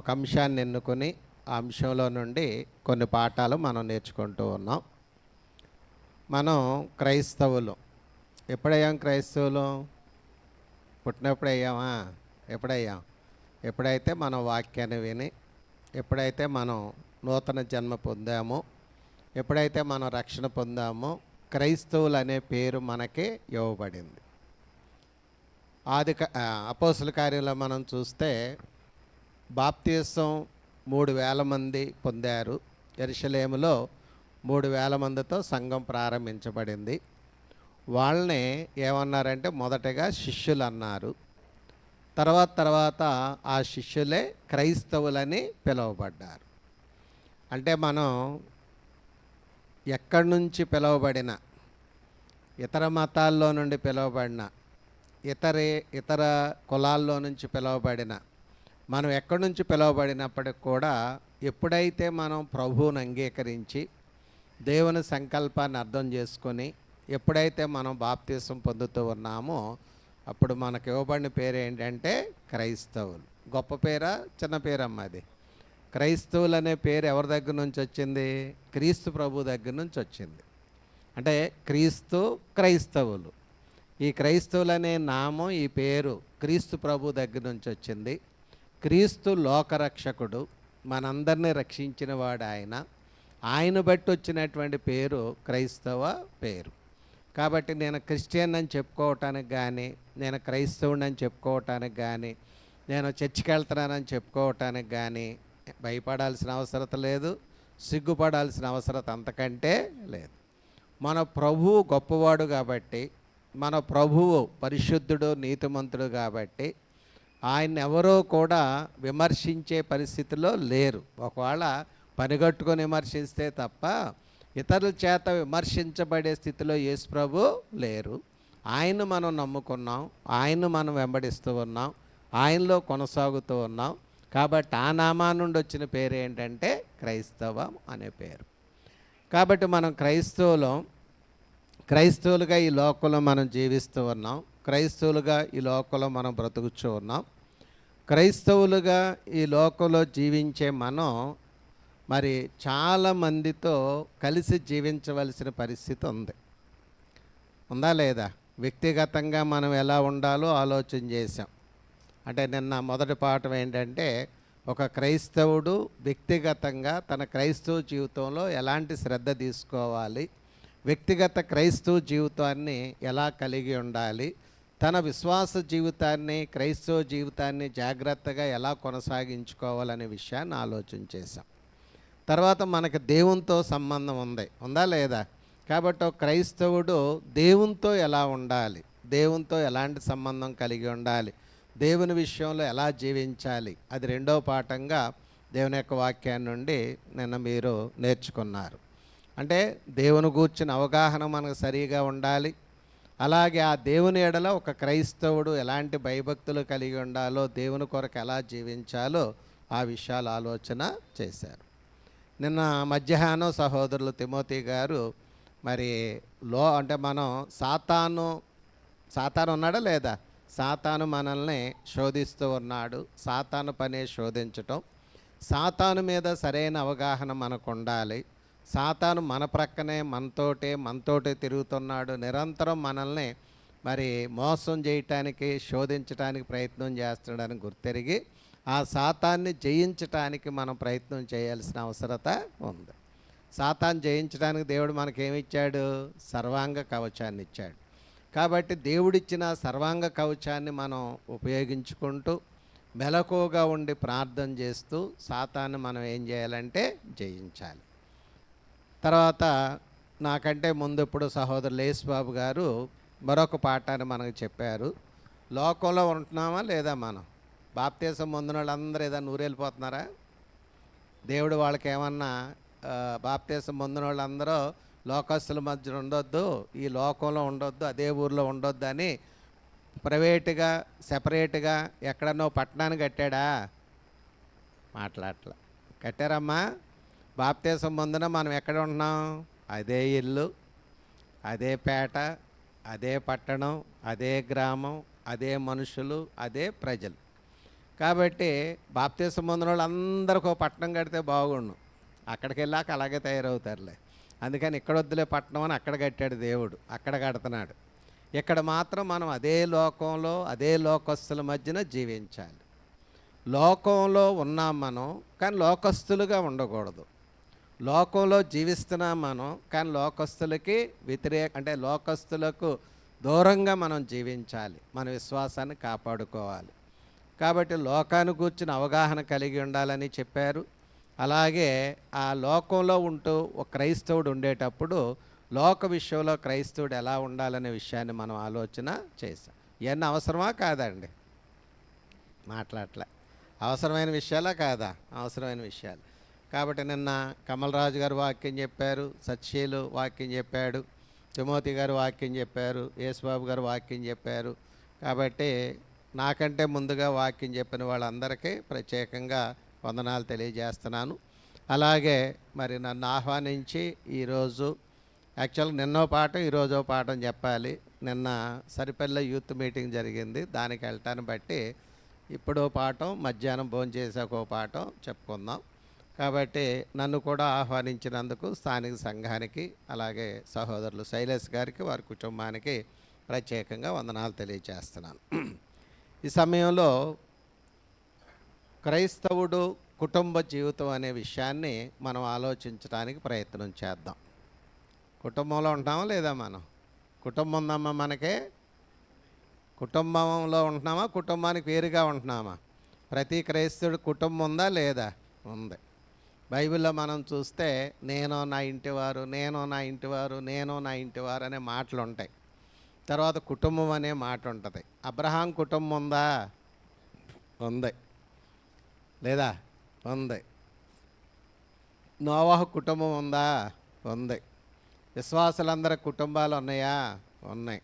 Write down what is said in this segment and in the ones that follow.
ఒక అంశాన్ని ఎన్నుకొని ఆ అంశంలో నుండి కొన్ని పాఠాలు మనం నేర్చుకుంటూ ఉన్నాం. మనం క్రైస్తవులు ఎప్పుడయ్యాం? క్రైస్తవులు పుట్టినప్పుడు అయ్యామా? ఎప్పుడయ్యాం? ఎప్పుడైతే మనం వాక్యాన్ని విని, ఎప్పుడైతే మనం నూతన జన్మ పొందామో, ఎప్పుడైతే మనం రక్షణ పొందామో క్రైస్తవులు అనే పేరు మనకి ఇవ్వబడింది. అపోస్తుల కార్యంలో మనం చూస్తే బాప్తీసం 3,000 మంది పొందారు. యెరూషలేములో 3,000 మందితో సంఘం ప్రారంభించబడింది. వాళ్ళని ఏమన్నారంటే మొదటగా శిష్యులు అన్నారు. తర్వాత ఆ శిష్యులే క్రైస్తవులని పిలువబడ్డారు. అంటే మనం ఎక్కడి నుంచి పిలువబడిన, ఇతర మతాల్లో నుండి పిలువబడిన, ఇతర కులాల్లో నుంచి పిలువబడిన, మనం ఎక్కడి నుంచి పిలువబడినప్పటికి కూడా ఎప్పుడైతే మనం ప్రభువుని అంగీకరించి దేవుని సంకల్పాన్ని అర్థం చేసుకొని ఎప్పుడైతే మనం బాప్తీసం పొందుతూ ఉన్నామో అప్పుడు మనకు ఇవ్వబడిన పేరు ఏంటంటే క్రైస్తవులు. గొప్ప పేరా చిన్న పేరమ్మా అది? క్రైస్తవులు అనే పేరు ఎవరి దగ్గర నుంచి వచ్చింది? క్రీస్తు ప్రభు దగ్గర నుంచి వచ్చింది. అంటే క్రీస్తు క్రైస్తవులు, ఈ క్రైస్తవులు అనే నామం, ఈ పేరు క్రీస్తు ప్రభు దగ్గర నుంచి వచ్చింది. క్రీస్తు లోకరక్షకుడు, మనందరినీ రక్షించిన వాడు ఆయన బట్టి వచ్చినటువంటి పేరు క్రైస్తవ పేరు. కాబట్టి నేను క్రిస్టియన్ అని చెప్పుకోవటానికి కానీ, నేను క్రైస్తవుని అని చెప్పుకోవటానికి కానీ, నేను చర్చికి వెళ్తున్నానని చెప్పుకోవటానికి కానీ భయపడాల్సిన అవసరం లేదు, సిగ్గుపడాల్సిన అవసరం అంతకంటే లేదు. మన ప్రభువు గొప్పవాడు కాబట్టి, మన ప్రభువు పరిశుద్ధుడు నీతిమంతుడు కాబట్టి ఆయన ఎవరో కూడా విమర్శించే పరిస్థితిలో లేరు. ఒకవేళ పనిగట్టుకొని విమర్శిస్తే తప్ప ఇతరుల చేత విమర్శించబడే స్థితిలో యేసు ప్రభు లేరు. ఆయన్ను మనం నమ్ముకున్నాం, ఆయన్ను మనం వెంబడిస్తూ ఉన్నాం, ఆయనలో కొనసాగుతూ ఉన్నాం. కాబట్టి ఆ నామా నుండి వచ్చిన పేరు ఏంటంటే క్రైస్తవం అనే పేరు. కాబట్టి మనం క్రైస్తవులుగా ఈ లోకంలో మనం జీవిస్తూ ఉన్నాం. క్రైస్తవులుగా ఈ లోకంలో మనం బ్రతుకుతూ ఉన్నాం. క్రైస్తవులుగా ఈ లోకంలో జీవించే మనం మరి చాలామందితో కలిసి జీవించవలసిన పరిస్థితి ఉందా లేదా? వ్యక్తిగతంగా మనం ఎలా ఉండాలో ఆలోచన చేసాం. అంటే నిన్న మొదటి పాఠం ఏంటంటే ఒక క్రైస్తవుడు వ్యక్తిగతంగా తన క్రైస్తవ జీవితంలో ఎలాంటి శ్రద్ధ తీసుకోవాలి, వ్యక్తిగత క్రైస్తవ జీవితాన్ని ఎలా కలిగి ఉండాలి, తన విశ్వాస జీవితాన్ని, క్రైస్తవ జీవితాన్ని జాగ్రత్తగా ఎలా కొనసాగించుకోవాలనే విషయాన్ని ఆలోచన చేశాం. తర్వాత మనకు దేవునితో సంబంధం ఉందా లేదా? కాబట్టి ఒక క్రైస్తవుడు దేవునితో ఎలా ఉండాలి, దేవునితో ఎలాంటి సంబంధం కలిగి ఉండాలి, దేవుని విషయంలో ఎలా జీవించాలి, అది రెండవ పాఠంగా దేవుని యొక్క వాక్యాన్ని నుండి నిన్న మీరు నేర్చుకున్నారు. అంటే దేవుని గూర్చిన అవగాహన మనకు సరిగా ఉండాలి. అలాగే ఆ దేవుని ఎడల ఒక క్రైస్తవుడు ఎలాంటి భయభక్తులు కలిగి ఉండాలో, దేవుని కొరకు ఎలా జీవించాలో ఆ విషయాలు ఆలోచన చేశారు. నిన్న మధ్యాహ్నం సహోదరులు తిమోతి గారు మరి అంటే మనం సాతాను ఉన్నాడా లేదా? సాతాను మనల్ని శోధిస్తూ ఉన్నాడు. సాతాను పనే శోధించటం. సాతాను మీద సరైన అవగాహన మనకు ఉండాలి. సాతాను మన ప్రక్కనే మనతోటే తిరుగుతున్నాడు. నిరంతరం మనల్ని మరి మోసం చేయటానికి, శోధించడానికి ప్రయత్నం చేస్తున్నాడని గుర్తెరిగి ఆ సాతాన్ని జయించటానికి మనం ప్రయత్నం చేయాల్సిన అవసరత ఉంది. సాతాన్ని జయించడానికి దేవుడు మనకేమిచ్చాడు? సర్వాంగ కవచాన్ని ఇచ్చాడు. కాబట్టి దేవుడిచ్చిన సర్వాంగ కవచాన్ని మనం ఉపయోగించుకుంటూ మెలకువగా ఉండి ప్రార్థన చేస్తూ సాతాన్ని మనం ఏం చేయాలంటే జయించాలి. తర్వాత నాకంటే ముందు ఇప్పుడు సహోదరులు యేసుబాబు గారు మరొక పాఠాన్ని మనకు చెప్పారు. లోకంలో ఉంటున్నామా లేదా? మనం బాప్తీసం పొందిన వాళ్ళందరూ ఏదైనా ఊరెళ్ళిపోతున్నారా? దేవుడు వాళ్ళకి ఏమన్నా బాప్తీసం పొందిన వాళ్ళందరూ లోకస్తుల మధ్య ఉండొద్దు, ఈ లోకంలో ఉండొద్దు, అదే ఊర్లో ఉండొద్దు అని ప్రైవేటుగా సెపరేట్గా ఎక్కడన్నో పట్టణాన్ని కట్టాడా? మాట్లాడట్లా. కట్టారమ్మా? బాప్తీసం పొందిన మనం ఎక్కడ ఉంటున్నాం? అదే ఇల్లు, అదే పేట, అదే పట్టణం, అదే గ్రామం, అదే మనుషులు, అదే ప్రజలు. కాబట్టి బాప్తీసం పొందిన వాళ్ళు అందరికి ఒక పట్టణం కడితే బాగుండు. అక్కడికి వెళ్ళాక అలాగే తయారవుతారులే. అందుకని ఇక్కడ వద్దులే పట్టణం అని అక్కడ కట్టాడు దేవుడు, అక్కడ కడుతున్నాడు. ఇక్కడ మాత్రం మనం అదే లోకంలో అదే లోకస్తుల మధ్యన జీవించాలి. లోకంలో ఉన్నాం మనం, కానీ లోకస్తులుగా ఉండకూడదు. లోకంలో జీవిస్తున్నాం మనం, కానీ లోకస్తులకి అంటే లోకస్తులకు దూరంగా మనం జీవించాలి. మన విశ్వాసాన్ని కాపాడుకోవాలి. కాబట్టి లోకాన్ని కూర్చుని అవగాహన కలిగి ఉండాలని చెప్పారు. అలాగే ఆ లోకంలో ఉంటూ ఒక క్రైస్తవుడు ఉండేటప్పుడు లోక విషయంలో క్రైస్తవుడు ఎలా ఉండాలనే విషయాన్ని మనం ఆలోచన చేసాం. ఇవన్నీ అవసరమా కాదండి? మాట్లాడలే. అవసరమైన విషయాలా కాదా? అవసరమైన విషయాలు. కాబట్టి నిన్న కమలరాజు గారు వాక్యం చెప్పారు, సత్యశీలు వాక్యం చెప్పాడు, తిమోతి గారు వాక్యం చెప్పారు, యేసుబాబు గారు వాక్యం చెప్పారు. కాబట్టి నాకంటే ముందుగా వాక్యం చెప్పిన వాళ్ళందరికీ ప్రత్యేకంగా వందనాలు తెలియజేస్తున్నాను. అలాగే మరి నన్ను ఆహ్వానించి ఈరోజు యాక్చువల్గా నిన్నో పాఠం ఈరోజో పాఠం చెప్పాలి. నిన్న సరిపల్లి యూత్ మీటింగ్ జరిగింది, దానికి వెళ్ళటాన్ని బట్టి ఇప్పుడు పాఠం, మధ్యాహ్నం భోజనం చేసాక ఒక పాఠం చెప్పుకుందాం. కాబట్టి నన్ను కూడా ఆహ్వానించినందుకు స్థానిక సంఘానికి, అలాగే సహోదరులు శైలేష్ గారికి, వారి కుటుంబానికి ప్రత్యేకంగా వందనాలు తెలియజేస్తున్నాను. ఈ సమయంలో క్రైస్తవుడు కుటుంబ జీవితం అనే విషయాన్ని మనం ఆలోచించడానికి ప్రయత్నం చేద్దాం. కుటుంబంలో ఉంటామా లేదా? మనం కుటుంబం ఉందమ్మా మనకే? కుటుంబంలో ఉంటున్నామా? కుటుంబానికి వేరుగా ఉంటున్నామా? ప్రతి క్రైస్తవుడు కుటుంబం ఉందా లేదా? ఉంది. బైబిల్లో మనం చూస్తే నేను నా ఇంటివారు, నేను నా ఇంటివారు, నేను నా ఇంటివారు అనే మాటలు ఉంటాయి. తర్వాత కుటుంబం అనే మాట ఉంటుంది. అబ్రహాం కుటుంబం ఉందా? ఉంది. లేదా? ఉంది. నోవాహు కుటుంబం ఉందా? ఉంది. విశ్వాసులందరి కుటుంబాలు ఉన్నాయా? ఉన్నాయి.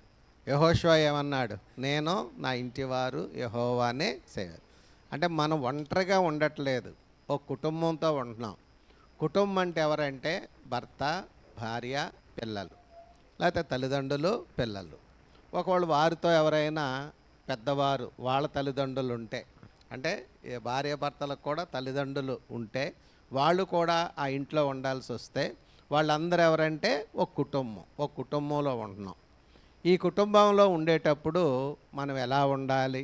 యెహోషువ ఏమన్నాడు? నేను నా ఇంటివారు యెహోవానే సేవలు. అంటే మనం ఒంటరిగా ఉండట్లేదు, ఒక కుటుంబంతో ఉంటున్నాం. కుటుంబం అంటే ఎవరంటే భర్త, భార్య, పిల్లలు, లేకపోతే తల్లిదండ్రులు, పిల్లలు. ఒకవేళ వారితో ఎవరైనా పెద్దవారు వాళ్ళ తల్లిదండ్రులు ఉంటే, అంటే భార్య భర్తలకు కూడా తల్లిదండ్రులు ఉంటే వాళ్ళు కూడా ఆ ఇంట్లో ఉండాల్సి వస్తే వాళ్ళందరూ ఎవరంటే ఒక కుటుంబం, ఒక కుటుంబంలో ఉంటున్నాం. ఈ కుటుంబంలో ఉండేటప్పుడు మనం ఎలా ఉండాలి,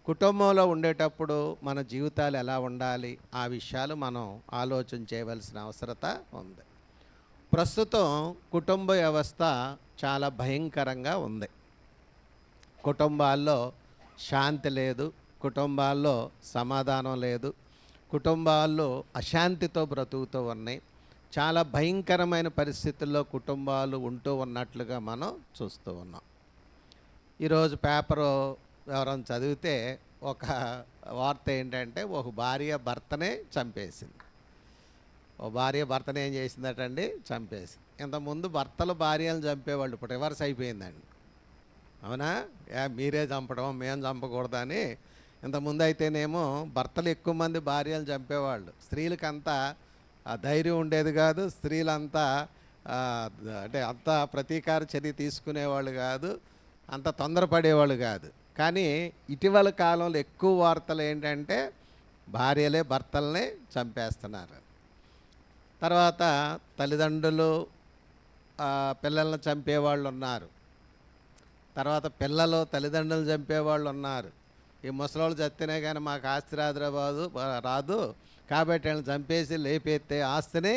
కుటుంబంలో ఉండేటప్పుడు మన జీవితాలు ఎలా ఉండాలి, ఆ విషయాలు మనం ఆలోచన చేయవలసిన అవసరత ఉంది. ప్రస్తుతం కుటుంబ వ్యవస్థ చాలా భయంకరంగా ఉంది. కుటుంబాల్లో శాంతి లేదు, కుటుంబాల్లో సమాధానం లేదు, కుటుంబాల్లో అశాంతితో బ్రతుకుతూ ఉన్నాయి. చాలా భయంకరమైన పరిస్థితుల్లో కుటుంబాలు ఉంటూ ఉన్నట్లుగా మనం చూస్తూ ఉన్నాం. ఈరోజు పేపరు ఎవరైనా చదివితే ఒక వార్త ఏంటంటే, ఒక భార్య భర్తనే చంపేసింది. ఓ భార్య భర్తనే ఏం చేసిందటండి? చంపేసి. ఇంతకుముందు భర్తలు భార్యలను చంపేవాళ్ళు, ఇప్పుడు రివర్స్ అయిపోయిందండి. అవునా? మీరే చంపడం, మేము చంపకూడదని. ఇంతకుముందు అయితేనేమో భర్తలు ఎక్కువ మంది భార్యలు చంపేవాళ్ళు, స్త్రీలకంతా ధైర్యం ఉండేది కాదు, స్త్రీలంతా అంటే అంత ప్రతీకార చర్య తీసుకునేవాళ్ళు కాదు, అంత తొందరపడేవాళ్ళు కాదు. కానీ ఇటీవల కాలంలో ఎక్కువ వార్తలు ఏంటంటే భార్యలే భర్తల్ని చంపేస్తున్నారు. తర్వాత తల్లిదండ్రులు పిల్లల్ని చంపేవాళ్ళు ఉన్నారు. తర్వాత పిల్లలు తల్లిదండ్రులు చంపేవాళ్ళు ఉన్నారు. ఈ ముసలోళ్ళు చస్తేనే కానీ మాకు ఆస్తి రాదు కాబట్టి వీళ్ళని చంపేసి లేపేస్తే ఆస్తిని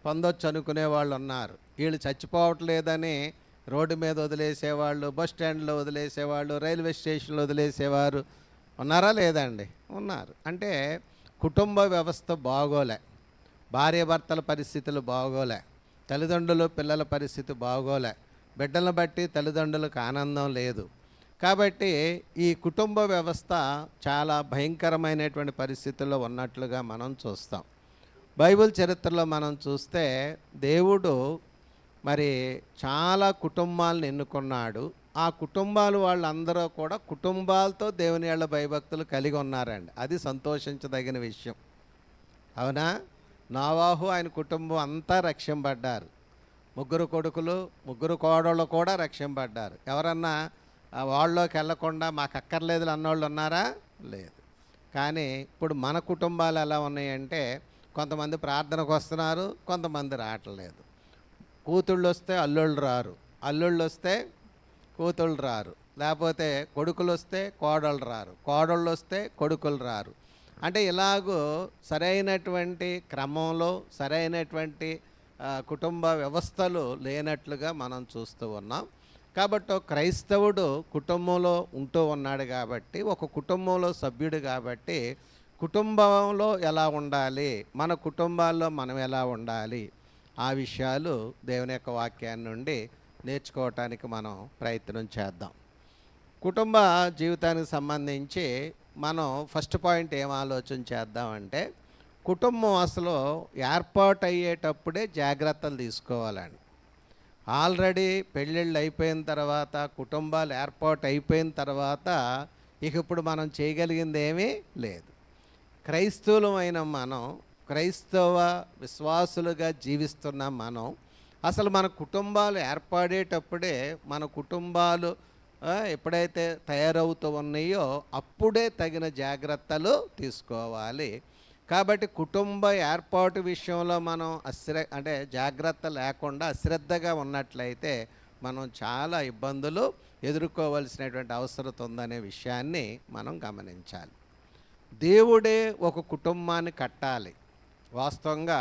పొందొచ్చు అనుకునే వాళ్ళు ఉన్నారు. వీళ్ళు చచ్చిపోవట్లేదని రోడ్డు మీద వదిలేసేవాళ్ళు, బస్ స్టాండ్లో వదిలేసేవాళ్ళు, రైల్వే స్టేషన్లో వదిలేసేవారు ఉన్నారా లేదండి? ఉన్నారు. అంటే కుటుంబ వ్యవస్థ బాగోలే, భార్య భర్తల పరిస్థితులు బాగోలే, తల్లిదండ్రులు పిల్లల పరిస్థితి బాగోలే, బిడ్డలను బట్టి తల్లిదండ్రులకు ఆనందం లేదు. కాబట్టి ఈ కుటుంబ వ్యవస్థ చాలా భయంకరమైనటువంటి పరిస్థితుల్లో ఉన్నట్లుగా మనం చూస్తాం. బైబిల్ చరిత్రలో మనం చూస్తే దేవుడు మరి చాలా కుటుంబాలను ఎన్నుకున్నాడు. ఆ కుటుంబాలు వాళ్ళందరూ కూడా కుటుంబాలతో దేవుని యెడల భయభక్తులు కలిగి ఉన్నారండి. అది సంతోషించదగిన విషయం. అవునా? నోవాహు ఆయన కుటుంబం అంతా రక్షింపడ్డారు. 3 కొడుకులు 3 కోడళ్ళు కూడా రక్షింపడ్డారు. ఎవరన్నా వాళ్ళలోకి వెళ్ళకుండా మాకు అక్కర్లేదు అన్నోళ్ళు ఉన్నారా? లేదు. కానీ ఇప్పుడు మన కుటుంబాలు ఎలా ఉన్నాయంటే కొంతమంది ప్రార్థనకు వస్తున్నారు, కొంతమంది రావట్లేదు. కూతుళ్ళు వస్తే అల్లుళ్ళు రారు, అల్లుళ్ళు వస్తే కూతుళ్ళు రారు, లేకపోతే కొడుకులు వస్తే కోడళ్ళు రారు, కోడళ్ళు వస్తే కొడుకులు రారు. అంటే ఇలాగూ సరైనటువంటి క్రమంలో సరైనటువంటి కుటుంబ వ్యవస్థలు లేనట్లుగా మనం చూస్తూ ఉన్నాం. కాబట్టి ఒక క్రైస్తవుడు కుటుంబంలో ఉంటూ ఉన్నాడు కాబట్టి, ఒక కుటుంబంలో సభ్యుడు కాబట్టి, కుటుంబంలో ఎలా ఉండాలి, మన కుటుంబాల్లో మనం ఎలా ఉండాలి, ఆ విషయాలు దేవుని యొక్క వాక్యాన్ని నుండి నేర్చుకోవటానికి మనం ప్రయత్నం చేద్దాం. కుటుంబ జీవితానికి సంబంధించి మనం ఫస్ట్ పాయింట్ ఏం ఆలోచన చేద్దామంటే, కుటుంబం అసలు ఏర్పాటు అయ్యేటప్పుడే జాగ్రత్తలు తీసుకోవాలండి. ఆల్రెడీ పెళ్ళిళ్ళు అయిపోయిన తర్వాత, కుటుంబాలు ఏర్పాటు అయిపోయిన తర్వాత ఇక ఇప్పుడు మనం చేయగలిగింది ఏమీ లేదు. క్రైస్తవులమైన మనం, క్రైస్తవ విశ్వాసులుగా జీవిస్తున్న మనం అసలు మన కుటుంబాలు ఏర్పడేటప్పుడే, మన కుటుంబాలు ఎప్పుడైతే తయారవుతూ ఉన్నాయో అప్పుడే తగిన జాగ్రత్తలు తీసుకోవాలి. కాబట్టి కుటుంబ ఏర్పాటు విషయంలో మనం అంటే జాగ్రత్త లేకుండా అశ్రద్ధగా ఉన్నట్లయితే మనం చాలా ఇబ్బందులు ఎదుర్కోవలసినటువంటి అవసరం ఉందనే విషయాన్ని మనం గమనించాలి. దేవుడే ఒక కుటుంబాన్ని కట్టాలి. వాస్తవంగా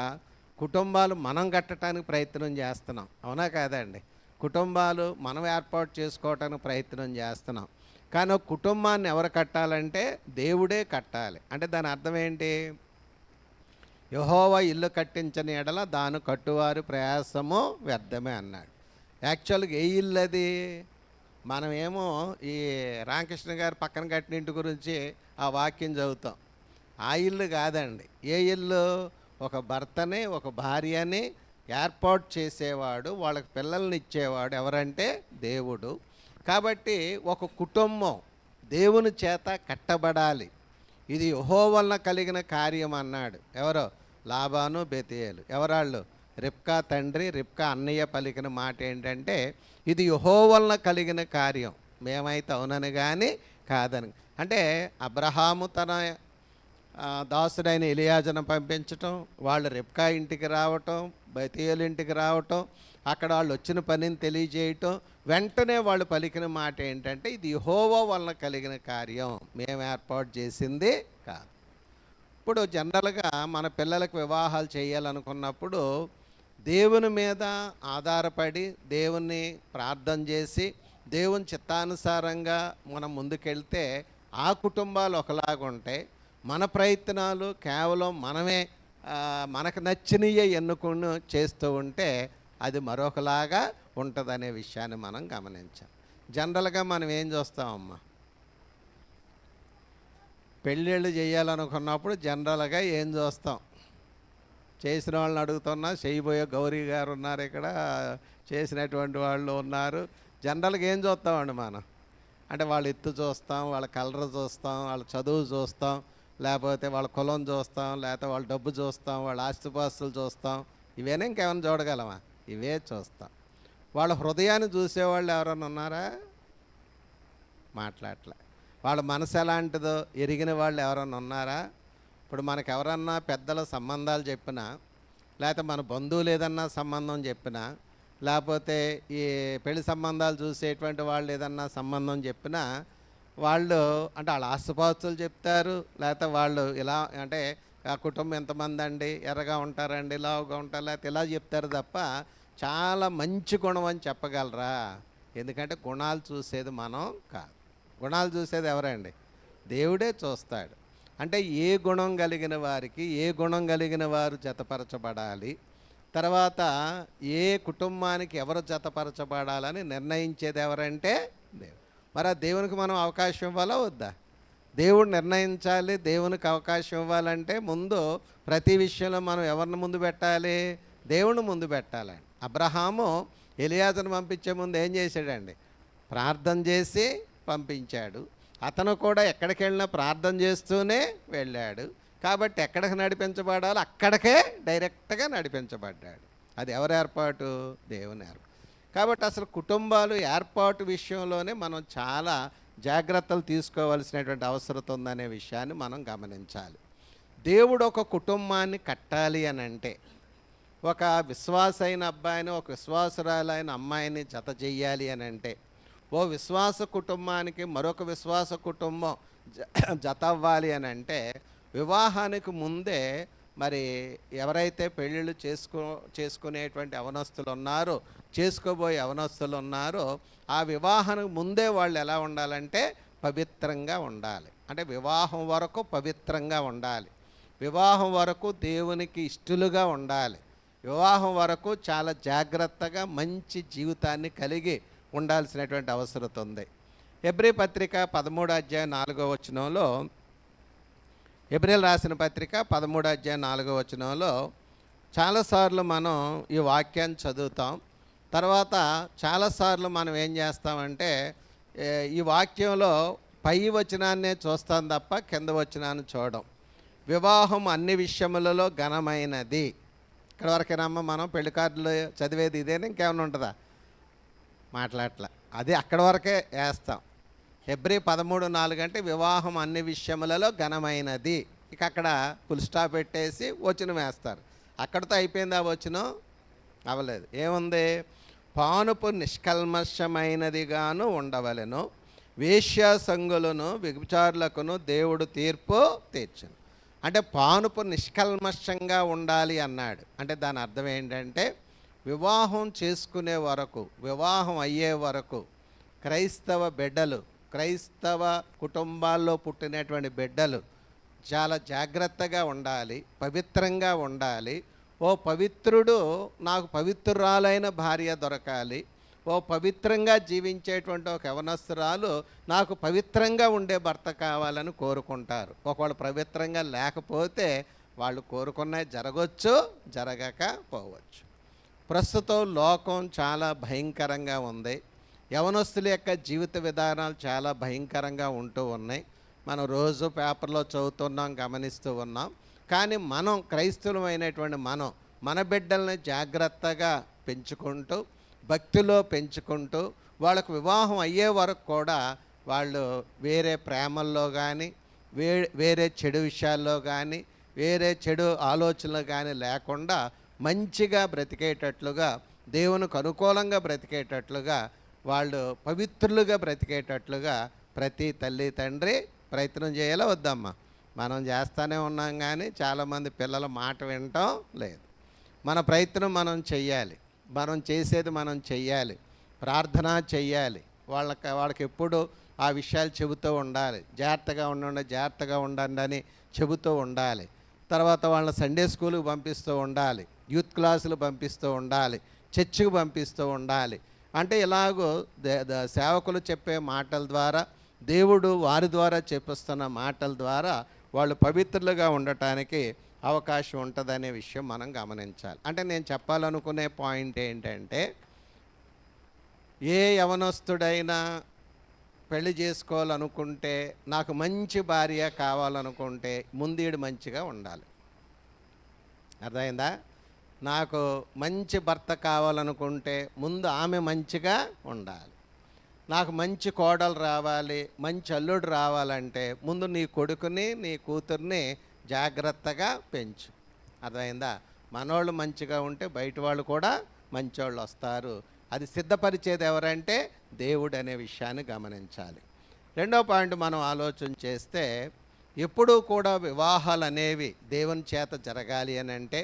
కుటుంబాలు మనం కట్టడానికి ప్రయత్నం చేస్తున్నాం, అవునా కాదండి? కుటుంబాలు మనం ఏర్పాటు చేసుకోవటానికి ప్రయత్నం చేస్తున్నాం. కానీ ఒక కుటుంబాన్ని ఎవరు కట్టాలంటే దేవుడే కట్టాలి. అంటే దాని అర్థం ఏంటి? యెహోవా ఇల్లు కట్టించని ఎడల దాని కట్టువారి ప్రయాసము వ్యర్థమే అన్నాడు. యాక్చువల్గా ఏ ఇల్లు అది? మనమేమో ఈ రామకృష్ణ గారు పక్కన కట్టిన ఇంటి గురించి ఆ వాక్యం చదువుతాం. ఆ ఇల్లు కాదండి. ఏ ఇల్లు? ఒక భర్తని, ఒక భార్యని ఏర్పాటు చేసేవాడు, వాళ్ళకి పిల్లల్ని ఇచ్చేవాడు ఎవరంటే దేవుడు. కాబట్టి ఒక కుటుంబం దేవుని చేత కట్టబడాలి. ఇది యెహోవా వలన కలిగిన కార్యం అన్నాడు. ఎవరో? లాబాను, బెతూయేలు. ఎవరాళ్ళు? రిబ్కా తండ్రి, రిబ్కా అన్నయ్య పలికిన మాట ఏంటంటే, ఇది యెహోవా వలన కలిగిన కార్యం, మేమైతే అవునని కానీ కాదని. అంటే అబ్రహాము తన దాసుడైన ఎలియాజను పంపించటం, వాళ్ళు రిబ్కా ఇంటికి రావటం, బెతూయేలు ఇంటికి రావటం, అక్కడ వాళ్ళు వచ్చిన పనిని తెలియజేయటం, వెంటనే వాళ్ళు పలికిన మాట ఏంటంటే, ఇది యెహోవా వలన కలిగిన కార్యం, మేము ఏర్పాటు చేసింది కాదు. ఇప్పుడు జనరల్గా మన పిల్లలకు వివాహాలు చేయాలనుకున్నప్పుడు దేవుని మీద ఆధారపడి, దేవుణ్ణి ప్రార్థన చేసి, దేవుని చిత్తానుసారంగా మనం ముందుకెళ్తే ఆ కుటుంబాలు ఒకలాగా ఉంటాయి. మన ప్రయత్నాలు కేవలం మనమే మనకు నచ్చినయే ఎన్నుకుని చేస్తూ ఉంటే అది మరొకలాగా ఉంటుందనే విషయాన్ని మనం గమనించాం. జనరల్గా మనం ఏం చూస్తామమ్మా? పెళ్ళిళ్ళు చేయాలనుకున్నప్పుడు జనరల్గా ఏం చూస్తాం? చేసిన వాళ్ళని అడుగుతున్నా, చేయబోయే గౌరీ గారు ఉన్నారు ఇక్కడ, చేసినటువంటి వాళ్ళు ఉన్నారు. జనరల్గా ఏం చూస్తామండి మనం? అంటే వాళ్ళ ఎత్తు చూస్తాం, వాళ్ళ కలర్ చూస్తాం, వాళ్ళ చదువు చూస్తాం, లేకపోతే వాళ్ళ కులం చూస్తాం, లేకపోతే వాళ్ళ డబ్బు చూస్తాం, వాళ్ళ ఆస్తిపాస్తులు చూస్తాం. ఇవేనా ఇంకేమైనా చూడగలమా? ఇవే చూస్తాం. వాళ్ళ హృదయాన్ని చూసేవాళ్ళు ఎవరైనా ఉన్నారా? మాట్లాడలే. వాళ్ళ మనసు ఎలాంటిదో ఎరిగిన వాళ్ళు ఎవరైనా ఉన్నారా? ఇప్పుడు మనకు ఎవరన్నా పెద్దల సంబంధాలు చెప్పినా, లేకపోతే మన బంధువులు ఏదన్నా సంబంధం చెప్పినా, లేకపోతే ఈ పెళ్లి సంబంధాలు చూసేటువంటి వాళ్ళు ఏదన్నా సంబంధం చెప్పినా, వాళ్ళు అంటే వాళ్ళ ఆస్తిపాస్తులు చెప్తారు, లేకపోతే వాళ్ళు ఇలా అంటే ఆ కుటుంబం ఎంతమంది అండి, ఎర్రగా ఉంటారండి, లావుగా ఉంటారు, లేకపోతే ఇలా చెప్తారు తప్ప చాలా మంచి గుణం అని చెప్పగలరా? ఎందుకంటే గుణాలు చూసేది మనం కాదు. గుణాలు చూసేది ఎవరండి? దేవుడే చూస్తాడు. అంటే ఏ గుణం కలిగిన వారికి ఏ గుణం కలిగిన వారు జతపరచబడాలి, తర్వాత ఏ కుటుంబానికి ఎవరు జతపరచబడాలని నిర్ణయించేది ఎవరంటే దేవుడు. మరి ఆ దేవునికి మనం అవకాశం ఇవ్వాలా వద్దా? దేవుడు నిర్ణయించాలి. దేవునికి అవకాశం ఇవ్వాలంటే ముందు ప్రతి విషయంలో మనం ఎవరిని ముందు పెట్టాలి? దేవుని ముందు పెట్టాలండి. అబ్రహాము ఎలియాజను పంపించే ముందు ఏం చేశాడండి? ప్రార్థన చేసి పంపించాడు. అతను కూడా ఎక్కడికి వెళ్ళినా ప్రార్థన చేస్తూనే వెళ్ళాడు. కాబట్టి ఎక్కడికి నడిపించబడాలో అక్కడికే డైరెక్ట్గా నడిపించబడ్డాడు. అది ఎవరి ఏర్పాటు? దేవుని ఏర్పాటు. కాబట్టి అసలు కుటుంబాలు ఏర్పాటు విషయంలోనే మనం చాలా జాగ్రత్తలు తీసుకోవాల్సినటువంటి అవసరం ఉందనే విషయాన్ని మనం గమనించాలి. దేవుడు ఒక కుటుంబాన్ని కట్టాలి అని అంటే, ఒక విశ్వాసైన అబ్బాయిని ఒక విశ్వాసురాలైన అమ్మాయిని జత చెయ్యాలి అని అంటే, ఓ విశ్వాస కుటుంబానికి మరొక విశ్వాస కుటుంబం జత అవ్వాలి అని అంటే, వివాహానికి ముందే మరి ఎవరైతే పెళ్ళిళ్ళు చేసుకునేటువంటి యవనస్తులు ఉన్నారో, చేసుకోబోయే యవనస్తులు ఉన్నారో, ఆ వివాహానికి ముందే వాళ్ళు ఎలా ఉండాలంటే పవిత్రంగా ఉండాలి. అంటే వివాహం వరకు పవిత్రంగా ఉండాలి, వివాహం వరకు దేవునికి ఇష్టలుగా ఉండాలి, వివాహం వరకు చాలా జాగ్రత్తగా మంచి జీవితాన్ని కలిగి ఉండాల్సినటువంటి అవసరం ఉంది. హెబ్రీ పత్రిక 13 అధ్యాయం 4 హెబ్రీయులకు రాసిన పత్రిక 13 అధ్యాయం 4 చాలాసార్లు మనం ఈ వాక్యాన్ని చదువుతాం. తర్వాత చాలాసార్లు మనం ఏం చేస్తామంటే ఈ వాక్యంలో పై వచనాన్నే చూస్తాం తప్ప కింద వచనాన్ని చూడం. వివాహం అన్ని విషయములలో ఘనమైనది. ఇక్కడ వరకేనమ్మా మనం పెళ్లి కార్డులు చదివేది ఇదేనా, ఇంకేమైనా ఉంటుందా? మాట్లాడట్లా, అది అక్కడ వరకే వేస్తాం. హెబ్రీ 13:4 అంటే వివాహం అన్ని విషయములలో ఘనమైనది. ఇక అక్కడ ఫుల్ స్టాప్ పెట్టేసి వచనం వేస్తారు. అక్కడితో అయిపోయింది. ఆ వచనం అవ్వలేదు. ఏముంది? పానుపు నిష్కల్మషమైనదిగాను ఉండవలెను, వేశ్యా సంగులను వ్యభిచారులకును దేవుడు తీర్పు తీర్చును. అంటే పానుపు నిష్కల్మషంగా ఉండాలి అన్నాడు. అంటే దాని అర్థం ఏంటంటే, వివాహం చేసుకునే వరకు, వివాహం అయ్యే వరకు క్రైస్తవ బిడ్డలు, క్రైస్తవ కుటుంబాల్లో పుట్టినటువంటి బిడ్డలు చాలా జాగ్రత్తగా ఉండాలి, పవిత్రంగా ఉండాలి. ఓ పవిత్రుడు నాకు పవిత్రురాలైన భార్య దొరకాలి, ఓ పవిత్రంగా జీవించేటువంటి ఒక యవనస్తురాలు నాకు పవిత్రంగా ఉండే భర్త కావాలని కోరుకుంటారు. ఒకవేళ పవిత్రంగా లేకపోతే వాళ్ళు కోరుకున్నవి జరగవచ్చు, జరగకపోవచ్చు. ప్రస్తుతం లోకం చాలా భయంకరంగా ఉంది. యవనస్తుల యొక్క జీవిత విధానాలు చాలా భయంకరంగా ఉంటూ ఉన్నాయి. మనం రోజు పేపర్లో చదువుతున్నాం, గమనిస్తూ ఉన్నాం. కానీ మనం క్రైస్తవులమైనటువంటి మన బిడ్డల్ని జాగ్రత్తగా పెంచుకుంటూ, భక్తిలో పెంచుకుంటూ, వాళ్ళకు వివాహం అయ్యే వరకు కూడా వాళ్ళు వేరే ప్రేమల్లో కానీ, వేరే చెడు విషయాల్లో కానీ, వేరే చెడు ఆలోచనలు కానీ లేకుండా మంచిగా బ్రతికేటట్లుగా, దేవునికి అనుకూలంగా బ్రతికేటట్లుగా, వాళ్ళు పవిత్రులుగా బ్రతికేటట్లుగా ప్రతి తల్లి తండ్రి ప్రయత్నం చేయాలా వద్దమ్మా? మనం చేస్తూనే ఉన్నాం, కానీ చాలామంది పిల్లల మాట వినటం లేదు. మన ప్రయత్నం మనం చెయ్యాలి, మనం చేసేది మనం చెయ్యాలి, ప్రార్థన చెయ్యాలి. వాళ్ళకి ఎప్పుడు ఆ విషయాలు చెబుతూ ఉండాలి. జాగ్రత్తగా ఉండండి అని చెబుతూ ఉండాలి. తర్వాత వాళ్ళని సండే స్కూల్కి పంపిస్తూ ఉండాలి, యూత్ క్లాసులు పంపిస్తూ ఉండాలి, చర్చికి పంపిస్తూ ఉండాలి. అంటే ఇలాగూ సేవకులు చెప్పే మాటల ద్వారా, దేవుడు వారి ద్వారా చెప్పిస్తున్న మాటల ద్వారా వాళ్ళు పవిత్రులుగా ఉండటానికి అవకాశం ఉంటుందనే విషయం మనం గమనించాలి. అంటే నేను చెప్పాలనుకునే పాయింట్ ఏంటంటే, ఏ యవనస్తుడైనా పెళ్లి చేసుకోవాలనుకుంటే, నాకు మంచి భార్య కావాలనుకుంటే ముందీడు మంచిగా ఉండాలి. అర్థమైందా? నాకు మంచి భర్త కావాలనుకుంటే ముందు ఆమె మంచిగా ఉండాలి. నాకు మంచి కోడలు రావాలి, మంచి అల్లుడు రావాలంటే ముందు నీ కొడుకుని, నీ కూతుర్ని జాగ్రత్తగా పెంచు. అర్థమైందా? మనోళ్ళు మంచిగా ఉంటే బయట వాళ్ళు కూడా మంచోళ్ళు వస్తారు. అది సిద్ధపరిచేది ఎవరంటే దేవుడు అనే విషయాన్ని గమనించాలి. రెండో పాయింట్ మనం ఆలోచన చేస్తే, ఎప్పుడూ కూడా వివాహాలు అనేవి దేవుని చేత జరగాలి అని అంటే,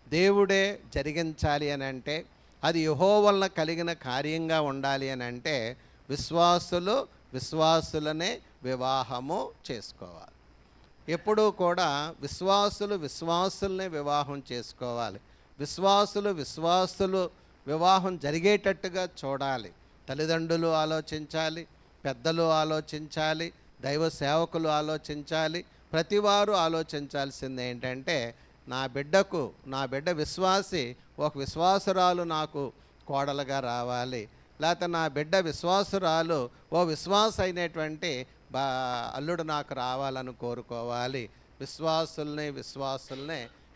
దేవుడే జరిగించాలి అని అంటే, అది యెహోవా వలన కలిగిన కార్యంగా ఉండాలి అని అంటే, విశ్వాసులనే వివాహము చేసుకోవాలి. ఎప్పుడూ కూడా విశ్వాసులనే వివాహం చేసుకోవాలి. విశ్వాసులు వివాహం జరిగేటట్టుగా చూడాలి. తల్లిదండ్రులు ఆలోచించాలి, పెద్దలు ఆలోచించాలి, దైవ సేవకులు ఆలోచించాలి, ప్రతివారు ఆలోచించాల్సింది ఏంటంటే, నా బిడ్డ విశ్వాసి, ఒక విశ్వాసురాలు నాకు కోడలుగా రావాలి, లేకపోతే నా బిడ్డ విశ్వాసురాలు ఓ విశ్వాస అయినటువంటి అల్లుడు నాకు రావాలని కోరుకోవాలి. విశ్వాసుల్ని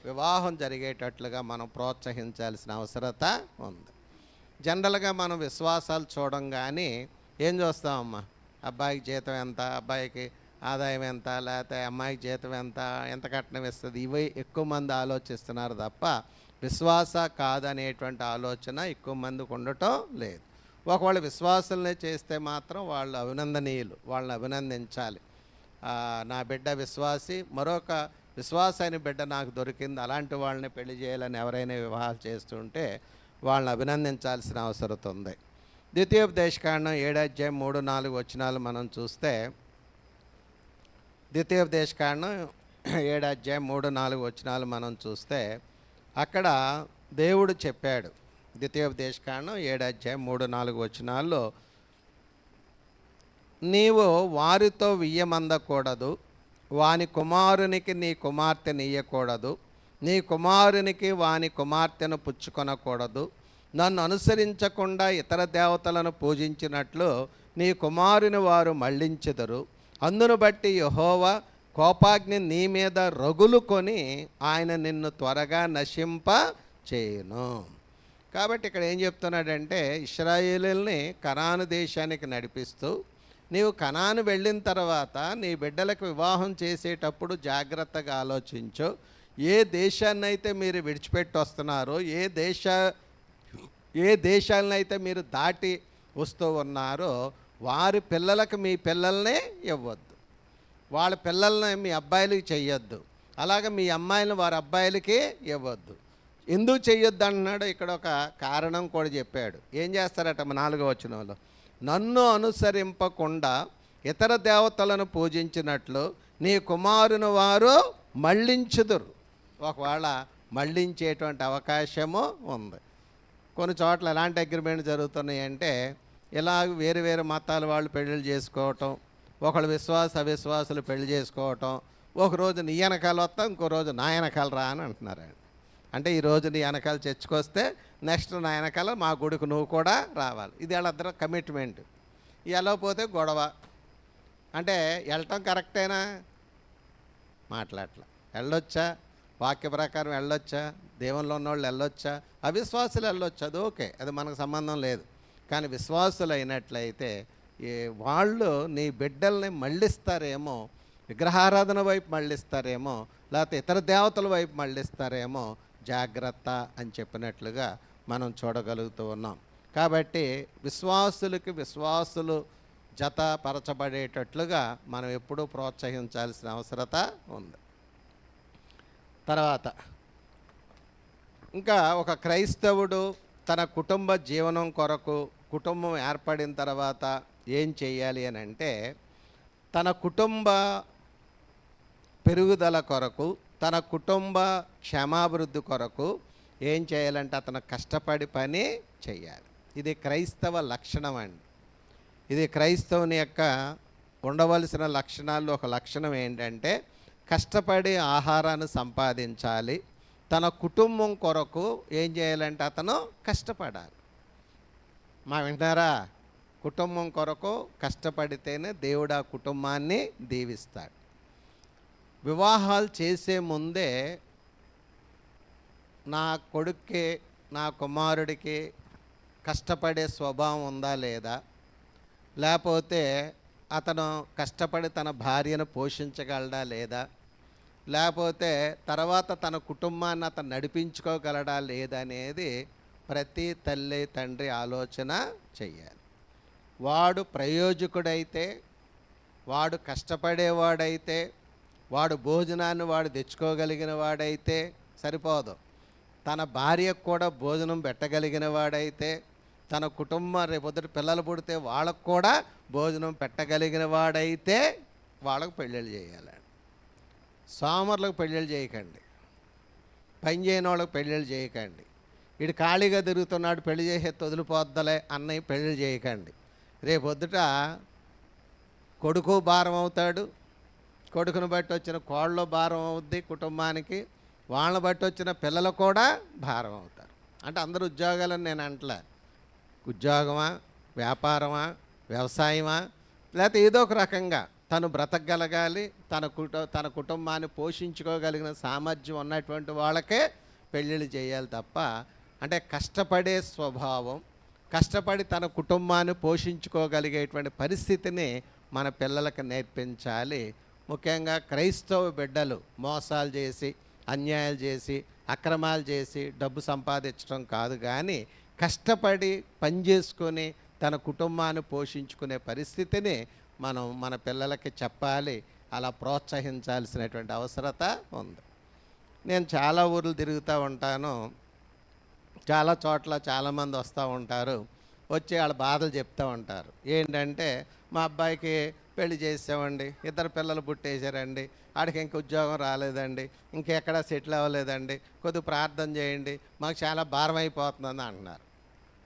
వివాహం జరిగేటట్లుగా మనం ప్రోత్సహించాల్సిన అవసరత ఉంది. జనరల్గా మనం విశ్వాసాలు చూడం, కానీ ఏం చూస్తామమ్మా? అబ్బాయికి జీతం ఎంత, అబ్బాయికి ఆదాయం ఎంత, లేకపోతే అమ్మాయికి జీతం ఎంత, ఎంత కట్నం ఇస్తుంది, ఇవి ఎక్కువ మంది ఆలోచిస్తున్నారు తప్ప విశ్వాస కాదనేటువంటి ఆలోచన ఎక్కువ మందికి ఉండటం లేదు. ఒకవేళ విశ్వాసులనే చేస్తే మాత్రం వాళ్ళు అభినందనీయులు, వాళ్ళని అభినందించాలి. నా బిడ్డ విశ్వాసి, మరొక విశ్వాసైన బిడ్డ నాకు దొరికింది, అలాంటి వాళ్ళని పెళ్లి చేయాలని ఎవరైనా వివాహాలు చేస్తుంటే వాళ్ళని అభినందించాల్సిన అవసరం ఉంది. ద్వితీయోపదేశకాండం 7:3-4 మనం చూస్తే, ద్వితీయోపదేశకాండం 7:3-4 మనం చూస్తే అక్కడ దేవుడు చెప్పాడు. ద్వితీయోపదేశకాండం 7:3-4 నీవు వారితో వియ్యమందకూడదు, వాని కుమారునికి నీ కుమార్తెనియ్యకూడదు, నీ కుమారునికి వాని కుమార్తెను పుచ్చుకొనకూడదు, నన్ను అనుసరించకుండా ఇతర దేవతలను పూజించినట్లు నీ కుమారుని వారు మళ్ళించెదరు. అందును బట్టి యెహోవా కోపాగ్ని నీ మీద రగులుకొని ఆయన నిన్ను త్వరగా నశింప చేయును. కాబట్టి ఇక్కడ ఏం చెప్తున్నాడంటే, ఇశ్రాయేలుల్ని కనాను దేశానికి నడిపిస్తూ, నీవు కనాను వెళ్ళిన తర్వాత నీ బిడ్డలకు వివాహం చేసేటప్పుడు జాగ్రత్తగా ఆలోచించు. ఏ దేశాన్నైతే మీరు విడిచిపెట్టి వస్తున్నారో, ఏ దేశాలనైతే మీరు దాటి వస్తూ ఉన్నారో వారి పిల్లలకు మీ పిల్లల్నే ఇవ్వద్దు, వాళ్ళ పిల్లల్ని మీ అబ్బాయిలకి చెయ్యొద్దు, అలాగే మీ అమ్మాయిలను వారి అబ్బాయిలకి ఇవ్వద్దు. ఎందుకు చెయ్యొద్దు అంటున్నాడు, ఇక్కడ ఒక కారణం కూడా చెప్పాడు. ఏం చేస్తారట 4వ వచనంలో, నన్ను అనుసరింపకుండా ఇతర దేవతలను పూజించినట్లు నీ కుమారుని వారు మళ్ళించుదురు. ఒకవేళ మళ్ళించేటువంటి అవకాశము ఉంది. కొన్ని చోట్ల ఎలాంటి అగ్రిమెంట్ జరుగుతున్నాయి అంటే, ఇలా వేరు వేరు మతాల వాళ్ళు పెళ్ళిళ్ళు చేసుకోవటం, ఒకళ్ళు అవిశ్వాసులు పెళ్లి చేసుకోవటం, ఒకరోజు నీ వెనకాల వస్తా, ఇంకో రోజు నా వెనకాల రా అని అంటున్నారండి. అంటే ఈరోజు నీ వెనకాల చర్చకొస్తే నెక్స్ట్ నా వెనకాల మా గుడికి నువ్వు కూడా రావాలి. ఇది వాళ్ళిద్దరు కమిట్మెంట్. వెళ్ళకపోతే గొడవ. అంటే వెళ్ళటం కరెక్టేనా? మాట్లాడలే. వెళ్ళొచ్చా? వాక్య ప్రకారం వెళ్ళొచ్చా? దేవుల్లో ఉన్నవాళ్ళు వెళ్ళొచ్చా? అవిశ్వాసులు వెళ్ళొచ్చు, అది ఓకే, అది మనకు సంబంధం లేదు. కానీ విశ్వాసులు అయినట్లయితే వాళ్ళు నీ బిడ్డల్ని మళ్ళిస్తారేమో, విగ్రహారాధన వైపు మళ్ళిస్తారేమో, లేకపోతే ఇతర దేవతల వైపు మళ్ళిస్తారేమో, జాగ్రత్త అని చెప్పినట్లుగా మనం చూడగలుగుతూ ఉన్నాం. కాబట్టి విశ్వాసులు జతపరచబడేటట్లుగా మనం ఎప్పుడూ ప్రోత్సహించాల్సిన అవసరత ఉంది. తర్వాత ఇంకా ఒక క్రైస్తవుడు తన కుటుంబ జీవనం కొరకు, కుటుంబం ఏర్పడిన తర్వాత ఏం చేయాలి అని అంటే, తన కుటుంబ పెరుగుదల కొరకు, తన కుటుంబ క్షేమాభివృద్ధి కొరకు ఏం చేయాలంటే అతను కష్టపడి పని చేయాలి. ఇది క్రైస్తవ లక్షణం అండి. ఇది క్రైస్తవుని యొక్క ఉండవలసిన లక్షణాల్లో ఒక లక్షణం ఏంటంటే, కష్టపడి ఆహారాన్ని సంపాదించాలి. తన కుటుంబం కొరకు ఏం చేయాలంటే అతను కష్టపడాలి. వింటారా? కుటుంబం కొరకు కష్టపడితేనే దేవుడు ఆ కుటుంబాన్ని దీవిస్తాడు. వివాహాలు చేసే ముందే నా కొడుక్కి, నా కుమారుడికి కష్టపడే స్వభావం ఉందా లేదా, లేకపోతే అతను కష్టపడి తన భార్యను పోషించగలడా లేదా, లేకపోతే తర్వాత తన కుటుంబాన్ని అతను నడిపించుకోగలడా లేదా అనేది ప్రతి తల్లి తండ్రి ఆలోచన చెయ్యాలి. వాడు ప్రయోజకుడైతే, వాడు కష్టపడేవాడైతే, వాడు భోజనాన్ని వాడు తెచ్చుకోగలిగిన వాడైతే సరిపోదు. తన భార్యకు కూడా భోజనం పెట్టగలిగిన వాడైతే, తన కుటుంబం రేపొద్దుట పిల్లలు పుడితే వాళ్ళకు కూడా భోజనం పెట్టగలిగిన వాడైతే వాళ్ళకు పెళ్ళిళ్ళు చేయాలి. సోమరులకు పెళ్ళిళ్ళు చేయకండి, పని చేయని వాళ్ళకి పెళ్ళిళ్ళు చేయకండి. వీడు ఖాళీగా తిరుగుతున్నాడు పెళ్లి చేసే వదిలిపోద్దలే అన్నయ్య పెళ్ళిళ్ళు చేయకండి. రేపొద్దుట కొడుకు భారం అవుతాడు, కొడుకును బట్టి వచ్చిన కోళ్ళలో భారం అవుద్ది కుటుంబానికి, వాళ్ళని బట్టి వచ్చిన పిల్లలు కూడా భారం అవుతారు. అంటే అందరూ ఉద్యోగాలని నేను అంటలే. ఉద్యోగమా, వ్యాపారమా, వ్యవసాయమా, లేకపోతే ఏదో ఒక రకంగా తను బ్రతకగలగాలి, తన కుటుంబాన్ని పోషించుకోగలిగిన సామర్థ్యం ఉన్నటువంటి వాళ్ళకే పెళ్ళిళ్ళు చేయాలి తప్ప, అంటే కష్టపడే స్వభావం, కష్టపడి తన కుటుంబాన్ని పోషించుకోగలిగేటువంటి పరిస్థితిని మన పిల్లలకు నేర్పించాలి. ముఖ్యంగా క్రైస్తవ బిడ్డలు మోసాలు చేసి, అన్యాయాలు చేసి, అక్రమాలు చేసి డబ్బు సంపాదించడం కాదు, కానీ కష్టపడి పనిచేసుకొని తన కుటుంబాన్ని పోషించుకునే పరిస్థితిని మనం మన పిల్లలకి చెప్పాలి. అలా ప్రోత్సహించాల్సినటువంటి అవసరత ఉంది. నేను చాలా ఊర్లు తిరుగుతూ ఉంటాను. చాలా చోట్ల చాలామంది వస్తూ ఉంటారు. వచ్చి వాళ్ళ బాధలు చెప్తూ ఉంటారు. ఏంటంటే, మా అబ్బాయికి పెళ్లి చేసామండి, 2 పిల్లలు పుట్టేశారండి, ఆడికి ఇంక ఉద్యోగం రాలేదండి, ఇంకెక్కడా సెటిల్ అవ్వలేదండి, కొద్దిగా ప్రార్థన చేయండి, మాకు చాలా భారం అయిపోతుందని అంటున్నారు.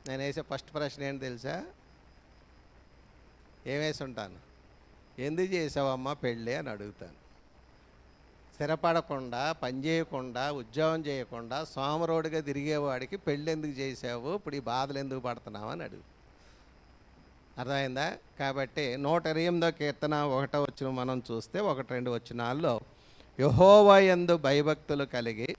నేను వేసే ఫస్ట్ ప్రశ్న ఏంటి తెలుసా? ఏమేసి ఉంటాను? ఎందుకు చేసావమ్మా పెళ్ళి అని అడుగుతాను. స్థిరపడకుండా, పని చేయకుండా, ఉద్యోగం చేయకుండా సోమరోడుగా తిరిగేవాడికి పెళ్ళి ఎందుకు చేసావు, ఇప్పుడు ఈ బాధలు ఎందుకు పడుతున్నావు అని అడుగు. అర్థమైందా? కాబట్టి 128 కీర్తన 1వ వచనం మనం చూస్తే 1-2 వచనాల్లో, యెహోవా యందు భయభక్తులు కలిగి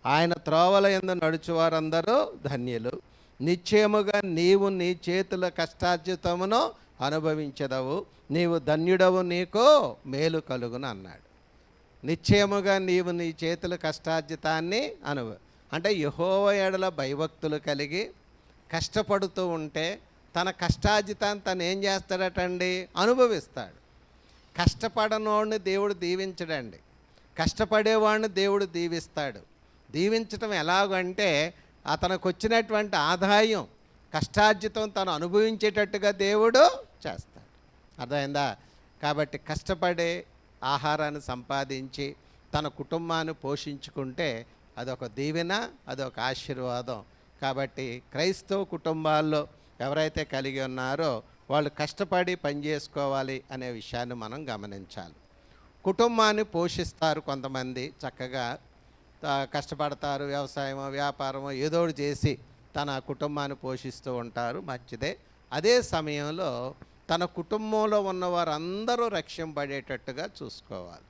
ఆయన త్రోవల యందు నడుచువారందరూ ధన్యులు. నిశ్చయముగా నీవు నీ చేతుల కష్టార్జితమును అనుభవించదవు, నీవు ధన్యుడవు, నీకు మేలు కలుగును అన్నాడు. నిశ్చయముగా నీవు నీ చేతుల కష్టార్జితాన్ని అంటే యెహోవా యెడల భయభక్తులు కలిగి కష్టపడుతూ ఉంటే తన కష్టార్జితాన్ని తను ఏం చేస్తాడటండి? అనుభవిస్తాడు. కష్టపడనోడిని దేవుడు దీవించడండి, కష్టపడేవాడిని దేవుడు దీవిస్తాడు. దీవించటం ఎలాగంటే, అతనికి వచ్చినటువంటి ఆదాయం కష్టార్జితం తను అనుభవించేటట్టుగా దేవుడు చేస్తాడు. అర్థమైందా? కాబట్టి కష్టపడే ఆహారాన్ని సంపాదించి తన కుటుంబాన్ని పోషించుకుంటే అదొక దీవెన, అదొక ఆశీర్వాదం. కాబట్టి క్రైస్తవ కుటుంబాల్లో ఎవరైతే కలిగి ఉన్నారో వాళ్ళు కష్టపడి పనిచేసుకోవాలి అనే విషయాన్ని మనం గమనించాలి. కుటుంబాన్ని పోషిస్తారు కొంతమంది, చక్కగా కష్టపడతారు, వ్యవసాయమో వ్యాపారమో ఏదో ఒకటి చేసి తన కుటుంబాన్ని పోషిస్తూ ఉంటారు, మంచిదే. అదే సమయంలో తన కుటుంబంలో ఉన్న వారందరూ రక్షింపబడేటట్టుగా చూసుకోవాలి.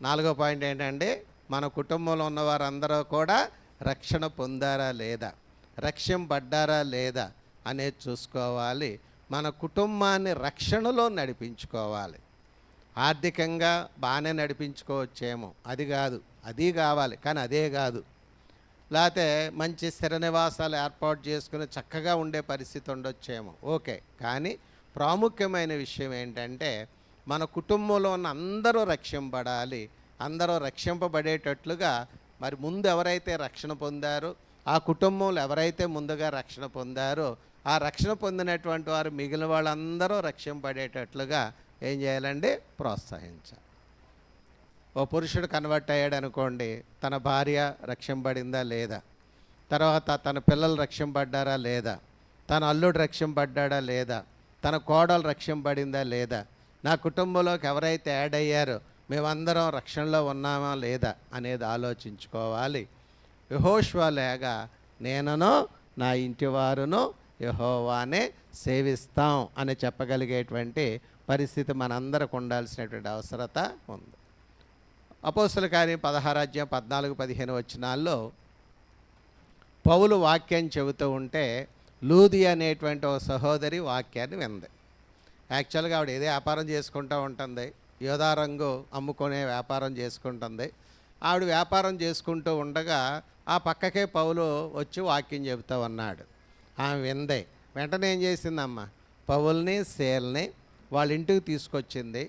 4వ పాయింట్ ఏంటంటే, మన కుటుంబంలో ఉన్న వారందరూ కూడా రక్షణ పొందారా లేదా, రక్షింపబడ్డారా లేదా అనేది చూసుకోవాలి. మన కుటుంబాన్ని రక్షణలో నడిపించుకోవాలి. ఆర్థికంగా బాగానే నడిపించుకోవచ్చేమో, అది కాదు, అది కావాలి, కానీ అదే కాదు. లేకపోతే మంచి స్థిర నివాసాలు ఏర్పాటు చేసుకుని చక్కగా ఉండే పరిస్థితి ఉండొచ్చేమో, ఓకే. కానీ ప్రాముఖ్యమైన విషయం ఏంటంటే, మన కుటుంబంలో ఉన్న అందరూ రక్షింపబడాలి. అందరూ రక్షింపబడేటట్లుగా మరి ముందు ఎవరైతే రక్షణ పొందారో, ఆ కుటుంబంలో ఎవరైతే ముందుగా రక్షణ పొందారో, ఆ రక్షణ పొందినటువంటి వారు మిగిలిన వాళ్ళందరూ రక్షింపబడేటట్లుగా ఏం చేయాలండి? ప్రోత్సహించాలి. ఓ పురుషుడు కన్వర్ట్ అయ్యాడు అనుకోండి, తన భార్య రక్షింపబడిందా లేదా, తర్వాత తన పిల్లలు రక్షింపబడ్డారా లేదా, తన అల్లుడు రక్షింపబడ్డాడా లేదా, తన కోడలు రక్షింపబడిందా లేదా, నా కుటుంబంలోకి ఎవరైతే యాడ్ అయ్యారో మేమందరం రక్షణలో ఉన్నామా లేదా అనేది ఆలోచించుకోవాలి. యెహోషువ లేగా నేనును నా ఇంటి వారును యెహోవానే సేవిస్తాం అని చెప్పగలిగేటువంటి పరిస్థితి మనందరికి ఉండాల్సినటువంటి అవసరత ఉంది. అపోస్తల కార్యం 16-14-15 వచనాల్లో పౌలు వాక్యం చెబుతూ ఉంటే లూది అనేటువంటి ఒక సహోదరి వాక్యాన్ని వింది. యాక్చువల్గా ఆవిడ ఏదో వ్యాపారం చేసుకుంటూ ఉంటుంది, యోధారంగు అమ్ముకునే వ్యాపారం చేసుకుంటుంది. ఆవిడ వ్యాపారం చేసుకుంటూ ఉండగా ఆ పక్కకే పౌలు వచ్చి వాక్యం చెబుతూ ఉన్నాడు. ఆమె విందే. వెంటనే ఏం చేసిందమ్మ? పౌల్ని సేల్ని వాళ్ళ ఇంటికి తీసుకొచ్చింది.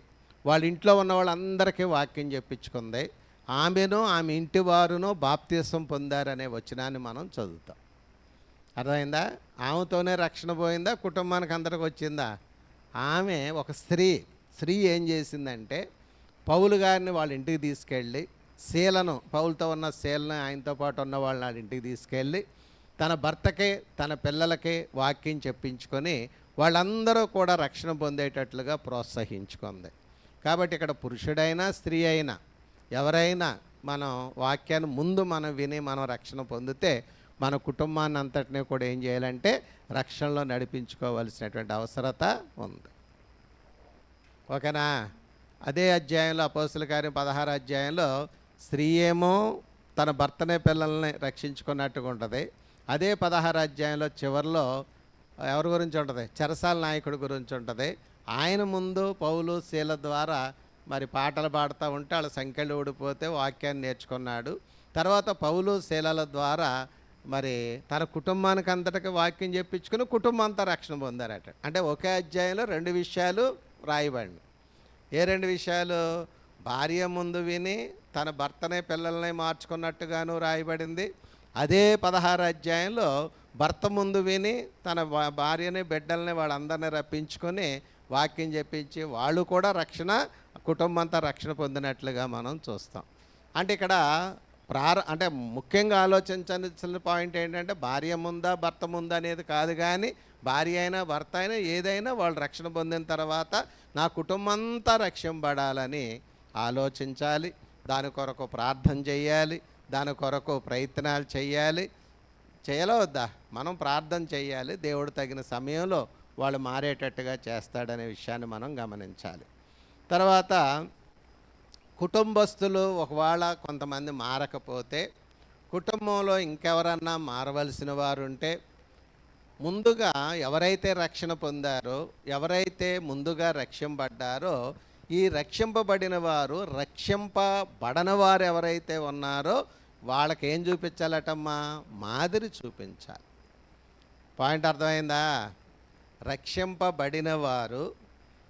వాళ్ళ ఇంట్లో ఉన్న వాళ్ళందరికీ వాక్యం చెప్పించుకుంది. ఆమెను ఆమె ఇంటి వారును బాప్తీసం పొందారనే వచనాన్ని మనం చదువుతాం. అర్థమైందా? ఆమెతోనే రక్షణ పోయిందా? కుటుంబానికి అందరికి వచ్చిందా? ఆమె ఒక స్త్రీ ఏం చేసిందంటే, పౌలు గారిని వాళ్ళ ఇంటికి తీసుకెళ్ళి శీలను, పౌలతో ఉన్న శీలను, ఆయనతో పాటు ఉన్న వాళ్ళని వాళ్ళ ఇంటికి తీసుకెళ్ళి తన భర్తకే తన పిల్లలకే వాక్యం చెప్పించుకొని వాళ్ళందరూ కూడా రక్షణ పొందేటట్లుగా ప్రోత్సహించుకుంది. కాబట్టి ఇక్కడ పురుషుడైనా స్త్రీ అయినా ఎవరైనా మనం వాక్యాన్ని ముందు మనం విని మనం రక్షణ పొందితే మన కుటుంబాన్ని అంతటినీ కూడా ఏం చేయాలంటే రక్షణలో నడిపించుకోవాల్సినటువంటి అవసరత ఉంది. ఓకేనా? అదే అధ్యాయంలో అపోస్తల కార్యం 16వ అధ్యాయంలో స్త్రీ ఏమో తన భర్తనే పిల్లల్ని రక్షించుకున్నట్టుగా ఉంటుంది. అదే 16వ అధ్యాయంలో చివరిలో ఎవరి గురించి ఉంటుంది? చెరసాల నాయకుడి గురించి ఉంటుంది. ఆయన ముందు పౌలు శీల ద్వారా మరి పాటలు పాడుతూ ఉంటే వాళ్ళ సంఖ్యలు ఊడిపోతే వాక్యాన్ని నేర్చుకున్నాడు. తర్వాత పౌలు శీలల ద్వారా మరి తన కుటుంబానికి అంతటికి వాక్యం చెప్పించుకుని కుటుంబం అంతా రక్షణ పొందారట. అంటే ఒకే అధ్యాయంలో రెండు విషయాలు రాయబడి. ఏ రెండు విషయాలు? భార్య ముందు విని తన భర్తనే పిల్లల్ని మార్చుకున్నట్టుగాను రాయబడింది. అదే 16 అధ్యాయంలో భర్త ముందు విని తన భార్యని బిడ్డల్ని వాళ్ళందరినీ రప్పించుకొని వాక్యం చెప్పించి వాళ్ళు కూడా రక్షణ, కుటుంబం అంతా రక్షణ పొందినట్లుగా మనం చూస్తాం. అంటే ఇక్కడ అంటే ముఖ్యంగా ఆలోచించాల్సిన పాయింట్ ఏంటంటే భార్య ముందా భర్త ముందా అనేది కాదు, కానీ భార్య అయినా భర్త అయినా ఏదైనా వాళ్ళు రక్షణ పొందిన తర్వాత నా కుటుంబం అంతా రక్షింపబడాలని ఆలోచించాలి. దాని కొరకు ప్రార్థన చేయాలి, దాని కొరకు ప్రయత్నాలు చేయాలి. చేయాలో వద్దా? మనం ప్రార్థన చేయాలి. దేవుడు తగిన సమయంలో వాళ్ళు మారేటట్టుగా చేస్తాడనే విషయాన్ని మనం గమనించాలి. తర్వాత కుటుంబస్తులు ఒకవేళ కొంతమంది మారకపోతే, కుటుంబంలో ఇంకెవరన్నా మారవలసిన వారు ఉంటే, ముందుగా ఎవరైతే రక్షణ పొందారో, ఎవరైతే ముందుగా రక్షింపబడ్డారో, ఈ రక్షింపబడిన వారు రక్షింపబడని వారు ఎవరైతే ఉన్నారో వాళ్ళకి ఏం చూపించాలటమ్మా? మాదిరి చూపించాలి. పాయింట్ అర్థమైందా? రక్షింపబడిన వారు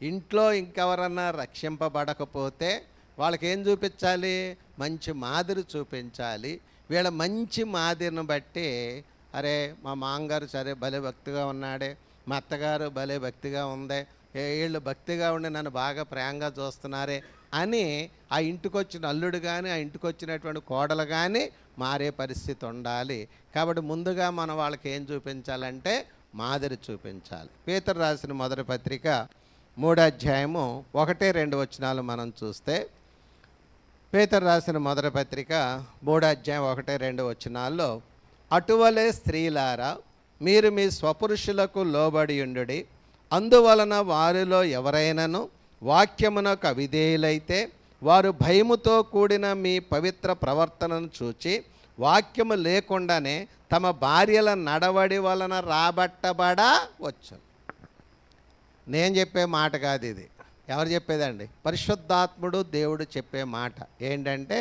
ఇంట్లో ఇంకెవరన్నా రక్షింపబడకపోతే వాళ్ళకి ఏం చూపించాలి? మంచి మాదిరి చూపించాలి. వీళ్ళ మంచి మాదిరిని బట్టి, అరే మా మామగారు సరే భలే భక్తిగా ఉన్నాడే, మా అత్తగారు భలే భక్తిగా ఉందే, వీళ్ళు భక్తిగా ఉండి నన్ను బాగా ప్రేమగా చూస్తున్నారే అని ఆ ఇంటికి వచ్చిన అల్లుడు కానీ ఆ ఇంటికి వచ్చినటువంటి కోడలు కానీ మారే పరిస్థితి ఉండాలి. కాబట్టి ముందుగా మనం వాళ్ళకి ఏం చూపించాలంటే మాదిరి చూపించాలి. పేతురు రాసిన మొదటి పత్రిక 3వ అధ్యాయము 1-2 వచనాలు మనం చూస్తే, పేతురు రాసిన మొదటి పత్రిక 3వ అధ్యాయం 1-2 వచనాల్లో, అటువలే స్త్రీలారా మీరు మీ స్వపురుషులకు లోబడి ఉండుడి, అందువలన వారిలో ఎవరైనాను వాక్యమునకు అవిధేయులైతే వారు భయముతో కూడిన మీ పవిత్ర ప్రవర్తనను చూచి వాక్యము లేకుండానే తమ భార్యల నడవడి వలన రాబట్టబడవచ్చు. నేను చెప్పే మాట కాదు ఇది. ఎవరు చెప్పేదండి? పరిశుద్ధాత్ముడు దేవుడు చెప్పే మాట ఏంటంటే,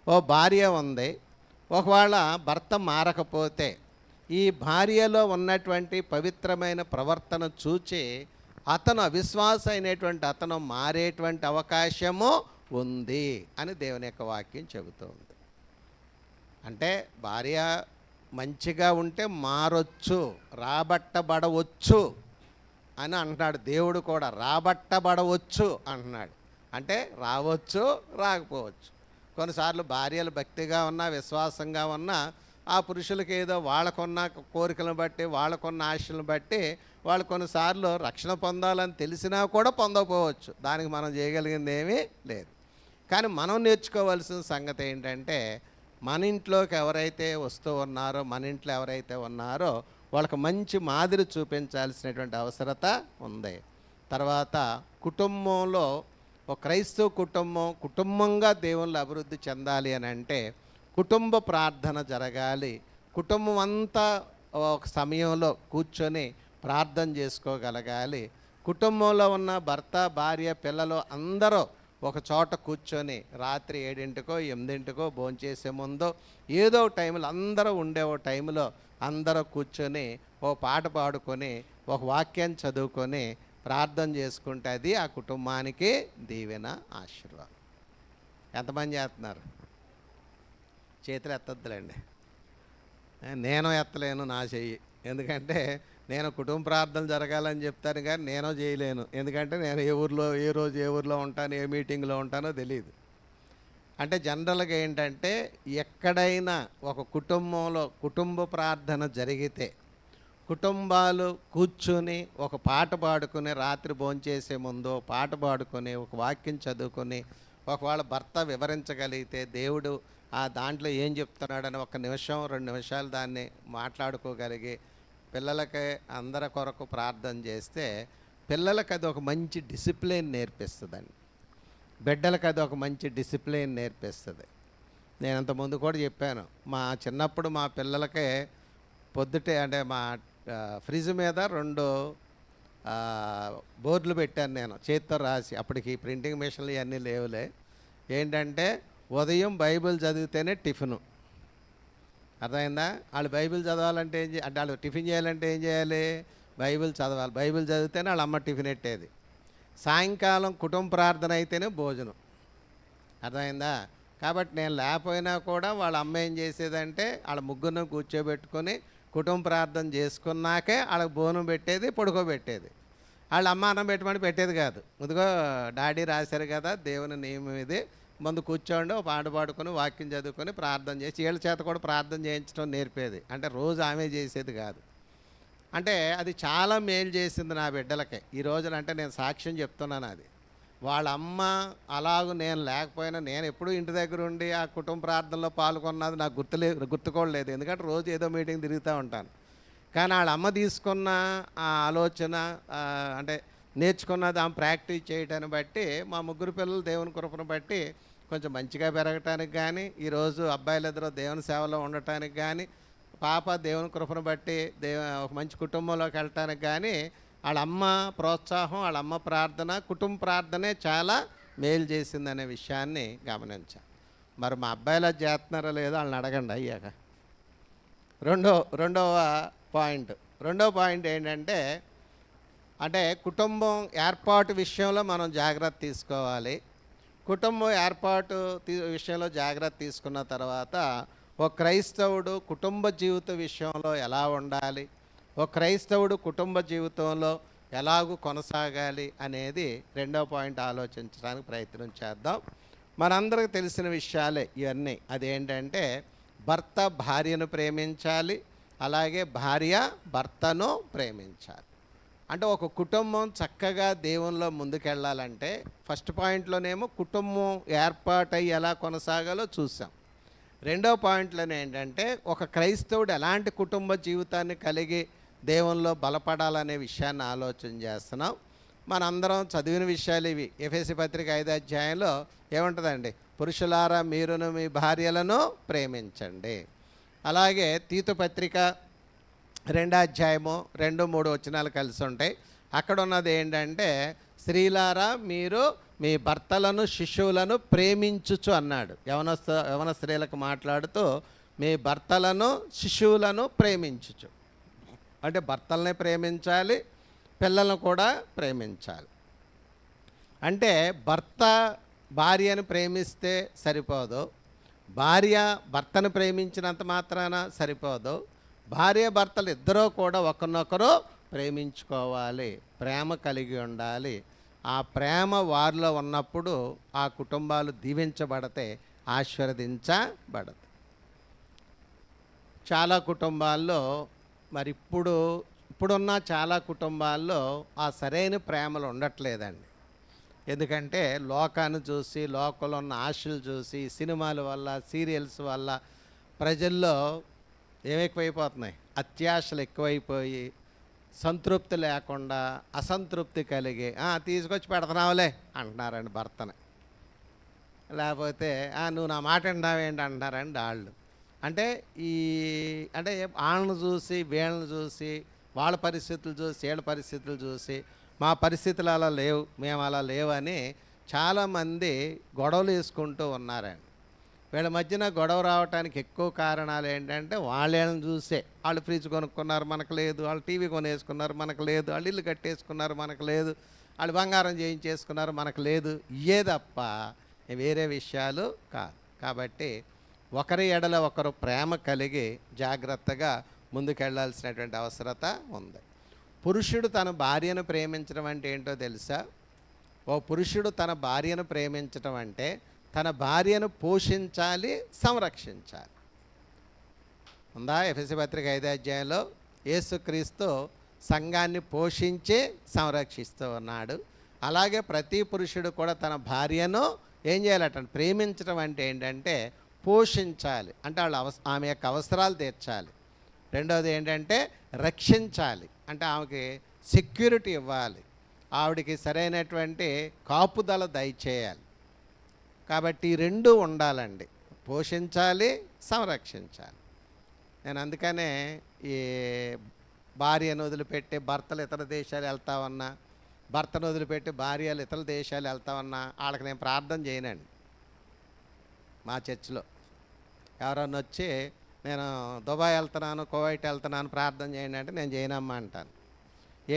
ఓ భార్య ఉంది, ఒకవేళ భర్త మారకపోతే ఈ భార్యలో ఉన్నటువంటి పవిత్రమైన ప్రవర్తన చూచి అతను అవిశ్వాస అయినటువంటి అతను మారేటువంటి అవకాశము ఉంది అని దేవుని యొక్క వాక్యం చెబుతోంది. అంటే భార్య మంచిగా ఉంటే మారొచ్చు, రాబట్టబడవచ్చు అని అంటున్నాడు. దేవుడు కూడా రాబట్టబడవచ్చు అంటున్నాడు. అంటే రావచ్చు, రాకపోవచ్చు. కొన్నిసార్లు భార్యలు భక్తిగా ఉన్నా, విశ్వాసంగా ఉన్నా, ఆ పురుషులకి ఏదో వాళ్ళకున్న కోరికలను బట్టి, వాళ్ళకున్న ఆశలను బట్టి వాళ్ళు కొన్నిసార్లు రక్షణ పొందాలని తెలిసినా కూడా పొందకపోవచ్చు. దానికి మనం చేయగలిగింది ఏమీ లేదు. కానీ మనం నేర్చుకోవాల్సిన సంగతి ఏంటంటే, మన ఇంట్లోకి ఎవరైతే వస్తూ ఉన్నారో, మన ఇంట్లో ఎవరైతే ఉన్నారో వాళ్ళకి మంచి మాదిరి చూపించాల్సినటువంటి అవసరత ఉంది. తర్వాత కుటుంబంలో ఒక క్రైస్తవ కుటుంబంగా దేవుళ్ళు అభివృద్ధి చెందాలి అని అంటే కుటుంబ ప్రార్థన జరగాలి. కుటుంబం అంతా ఒక సమయంలో కూర్చొని ప్రార్థన చేసుకోగలగాలి. కుటుంబంలో ఉన్న భర్త, భార్య, పిల్లలు అందరూ ఒక చోట కూర్చొని రాత్రి 7కో 8కో భోంచేసే ముందో ఏదో టైంలో అందరూ ఉండే ఓ టైంలో అందరూ కూర్చొని ఓ పాట పాడుకొని ఒక వాక్యాన్ని చదువుకొని ప్రార్థన చేసుకుంటే అది ఆ కుటుంబానికి దీవెన, ఆశీర్వాదం. ఎంతమంది చేస్తున్నారు? చేతులు ఎత్తద్దులేండి. నేను ఎత్తలేను నా చెయ్యి. ఎందుకంటే నేను కుటుంబ ప్రార్థనలు జరగాలని చెప్తాను కానీ నేను చేయలేను. ఎందుకంటే నేను ఏ రోజు ఏ ఊర్లో ఉంటాను, ఏ మీటింగ్లో ఉంటానో తెలియదు. అంటే జనరల్గా ఏంటంటే ఎక్కడైనా ఒక కుటుంబంలో కుటుంబ ప్రార్థన జరిగితే కుటుంబాలు కూర్చుని ఒక పాట పాడుకుని రాత్రి భోంచేసే ముందు పాట పాడుకొని ఒక వాక్యం చదువుకొని ఒకవేళ భర్త వివరించగలిగితే దేవుడు ఆ దాంట్లో ఏం చెప్తున్నాడని 1 నిమిషం 2 నిమిషాలు దాన్ని మాట్లాడుకోగలిగి పిల్లలకి అందరి కొరకు ప్రార్థన చేస్తే పిల్లలకి అది ఒక మంచి డిసిప్లిన్ నేర్పిస్తుందండి. బిడ్డలకు అది ఒక మంచి డిసిప్లిన్ నేర్పిస్తుంది. నేను అంతకుముందు కూడా చెప్పాను, మా చిన్నప్పుడు మా పిల్లలకే పొద్దుటే అంటే మా ఫ్రిడ్జ్ మీద 2 బోర్డులు పెట్టాను నేను చేతితో రాసి. అప్పటికి ప్రింటింగ్ మిషన్లు ఇవన్నీ లేవులే. ఏంటంటే ఉదయం బైబిల్ చదివితేనే టిఫిను. అర్థమైందా? వాళ్ళు బైబిల్ చదవాలంటే అంటే వాళ్ళు టిఫిన్ చేయాలంటే ఏం చేయాలి? బైబిల్ చదవాలి. బైబిల్ చదివితేనే వాళ్ళ అమ్మ టిఫిన్ పెట్టేది. సాయంకాలం కుటుంబ ప్రార్థన అయితేనే భోజనం. అర్థమైందా? కాబట్టి నేను లేకపోయినా కూడా వాళ్ళ అమ్మ ఏం చేసేదంటే వాళ్ళ ముగ్గురిని కూర్చోబెట్టుకొని కుటుంబ ప్రార్థన చేసుకున్నాకే వాళ్ళకి భోజనం పెట్టేది, పడుకోబెట్టేది. వాళ్ళ అమ్మ అన్నం పెట్టమని పెట్టేది కాదు. ఇదిగో డాడీ రాశారు కదా దేవుని నియమం ఇది, ముందు కూర్చోండి, ఒక పాట పాడుకొని వాక్యం చదువుకొని ప్రార్థన చేసి వీళ్ళ చేత కూడా ప్రార్థన చేయించడం నేర్పేది. అంటే రోజు ఆమె చేసేది కాదు. అంటే అది చాలా మేలు చేసింది నా బిడ్డలకి. ఈ రోజున అంటే నేను సాక్ష్యం చెప్తున్నాను. అది వాళ్ళ అమ్మ అలాగూ నేను లేకపోయినా, నేను ఎప్పుడూ ఇంటి దగ్గర ఉండి ఆ కుటుంబ ప్రార్థనలో పాల్గొన్నది నాకు గుర్తుకోలేదు. ఎందుకంటే రోజు ఏదో మీటింగ్ తిరుగుతూ ఉంటాను. కానీ వాళ్ళ అమ్మ తీసుకున్న ఆ ఆలోచన, అంటే నేర్చుకున్నది, ఆమె ప్రాక్టీస్ చేయటాన్ని బట్టి మా ముగ్గురు పిల్లలు దేవుని కృపను బట్టి కొంచెం మంచిగా పెరగటానికి కానీ, ఈరోజు అబ్బాయిలిద్దరూ దేవుని సేవలో ఉండటానికి కానీ, పాప దేవుని కృపను బట్టి ఒక మంచి కుటుంబంలోకి వెళ్ళటానికి కానీ వాళ్ళ అమ్మ ప్రోత్సాహం, వాళ్ళ అమ్మ ప్రార్థన, కుటుంబ ప్రార్థనే చాలా మేలు చేసిందనే విషయాన్ని గమనించాం. మరి మా అబ్బాయిలా చేస్తున్నారో లేదో వాళ్ళని అడగండి అయ్యాక. రెండవ పాయింట్ ఏంటంటే, అంటే కుటుంబం ఏర్పాటు విషయంలో మనం జాగ్రత్త తీసుకోవాలి. కుటుంబం ఏర్పాటు విషయంలో జాగ్రత్త తీసుకున్న తర్వాత ఒక క్రైస్తవుడు కుటుంబ జీవిత విషయంలో ఎలా ఉండాలి, ఒక క్రైస్తవుడు కుటుంబ జీవితంలో ఎలాగూ కొనసాగాలి అనేది రెండవ పాయింట్ ఆలోచించడానికి ప్రయత్నం చేద్దాం. మనందరికీ తెలిసిన విషయాలే ఇవన్నీ. అదేంటంటే భర్త భార్యను ప్రేమించాలి, అలాగే భార్య భర్తను ప్రేమించాలి. అంటే ఒక కుటుంబం చక్కగా దేవునిలో ముందుకెళ్ళాలంటే ఫస్ట్ పాయింట్లోనేమో కుటుంబం ఏర్పాటై ఎలా కొనసాగాలో చూసాం. రెండో పాయింట్లోనే ఏంటంటే ఒక క్రైస్తవుడు ఎలాంటి కుటుంబ జీవితాన్ని కలిగి దేవునిలో బలపడాలనే విషయాన్ని ఆలోచన చేస్తున్నాం. మనందరం చదివిన విషయాలు ఇవి. ఎఫెసీ పత్రిక 5వ అధ్యాయంలో ఏముంటుందండి? పురుషులారా మీరును మీ భార్యలను ప్రేమించండి. అలాగే తీతు పత్రిక 2వ అధ్యాయము 2-3 వచనాలు కలిసి ఉంటాయి. అక్కడ ఉన్నది ఏంటంటే స్త్రీలారా మీరు మీ భర్తలను శిశువులను ప్రేమించుచు అన్నాడు. యవన స్త్రీలకు మాట్లాడుతూ మీ భర్తలను శిశువులను ప్రేమించుచు అంటే భర్తలనే ప్రేమించాలి, పిల్లలను కూడా ప్రేమించాలి. అంటే భర్త భార్యను ప్రేమిస్తే సరిపోదు, భార్య భర్తను ప్రేమించినంత మాత్రాన సరిపోదు. భార్య భర్తలు ఇద్దరూ కూడా ఒకరినొకరు ప్రేమించుకోవాలి, ప్రేమ కలిగి ఉండాలి. ఆ ప్రేమ వారిలో ఉన్నప్పుడు ఆ కుటుంబాలు దీవించబడతాయి, ఆశీర్వదించబడతాయి. చాలా కుటుంబాల్లో మరి ఇప్పుడున్న చాలా కుటుంబాల్లో ఆ సరైన ప్రేమలు ఉండట్లేదండి. ఎందుకంటే లోకాన్ని చూసి, లోకంలో ఉన్న ఆశలు చూసి, సినిమాల వల్ల, సీరియల్స్ వల్ల ప్రజల్లో ఏమెక్కువైపోతున్నాయి? అత్యాశలు ఎక్కువైపోయి సంతృప్తి లేకుండా అసంతృప్తి కలిగి తీసుకొచ్చి పెడుతున్నావులే అంటున్నారండి భర్తని. లేకపోతే నువ్వు నా మాట వింటావేంటి అంటున్నారండి వాళ్ళు. అంటే అంటే వాళ్ళని చూసి, వీళ్ళని చూసి, వాళ్ళ పరిస్థితులు చూసి, వీళ్ళ పరిస్థితులు చూసి మా పరిస్థితులు అలా లేవు, మేము అలా లేవని చాలామంది గొడవలు వేసుకుంటూ ఉన్నారండి. వీళ్ళ మధ్యన గొడవ రావడానికి ఎక్కువ కారణాలు ఏంటంటే వాళ్ళని చూసే. వాళ్ళు ఫ్రిడ్జ్ కొనుక్కున్నారు, మనకు లేదు. వాళ్ళు టీవీ కొనేసుకున్నారు, మనకు లేదు. వాళ్ళు ఇల్లు కట్టేసుకున్నారు, మనకు లేదు. వాళ్ళు బంగారం చేయించేసుకున్నారు, మనకు లేదు. ఇయే తప్ప వేరే విషయాలు కాదు. కాబట్టి ఒకరి ఎడల ఒకరు ప్రేమ కలిగి జాగ్రత్తగా ముందుకెళ్లాల్సినటువంటి అవసరత ఉంది. పురుషుడు తన భార్యను ప్రేమించడం అంటే ఏంటో తెలుసా? ఓ పురుషుడు తన భార్యను ప్రేమించడం అంటే తన భార్యను పోషించాలి, సంరక్షించాలి. ఉందా? ఎఫెసీ పత్రిక 5వ అధ్యాయంలో యేసుక్రీస్తు సంఘాన్ని పోషించి సంరక్షిస్తూ ఉన్నాడు. అలాగే ప్రతి పురుషుడు కూడా తన భార్యను ఏం చేయాలట? ప్రేమించడం అంటే ఏంటంటే పోషించాలి, అంటే ఆమె యొక్క అవసరాలు తీర్చాలి. రెండవది ఏంటంటే రక్షించాలి, అంటే ఆమెకి సెక్యూరిటీ ఇవ్వాలి, ఆవిడికి సరైనటువంటి కాపుదల దయచేయాలి. కాబట్టి ఈ రెండు ఉండాలండి, పోషించాలి, సంరక్షించాలి. నేను అందుకనే ఈ భార్యను వదిలిపెట్టి భర్తలు ఇతర దేశాలు వెళ్తామన్నా, భర్తను వదిలిపెట్టి భార్యలు ఇతర దేశాలు వెళ్తామన్నా వాళ్ళకి నేను ప్రార్థన చేయనండి. మా చర్చిలో ఎవరన్నా వచ్చి నేను దుబాయ్ వెళ్తున్నాను, కువైట్ వెళ్తున్నాను ప్రార్థన చేయండి అంటే నేను చేయనమ్మా అంటాను.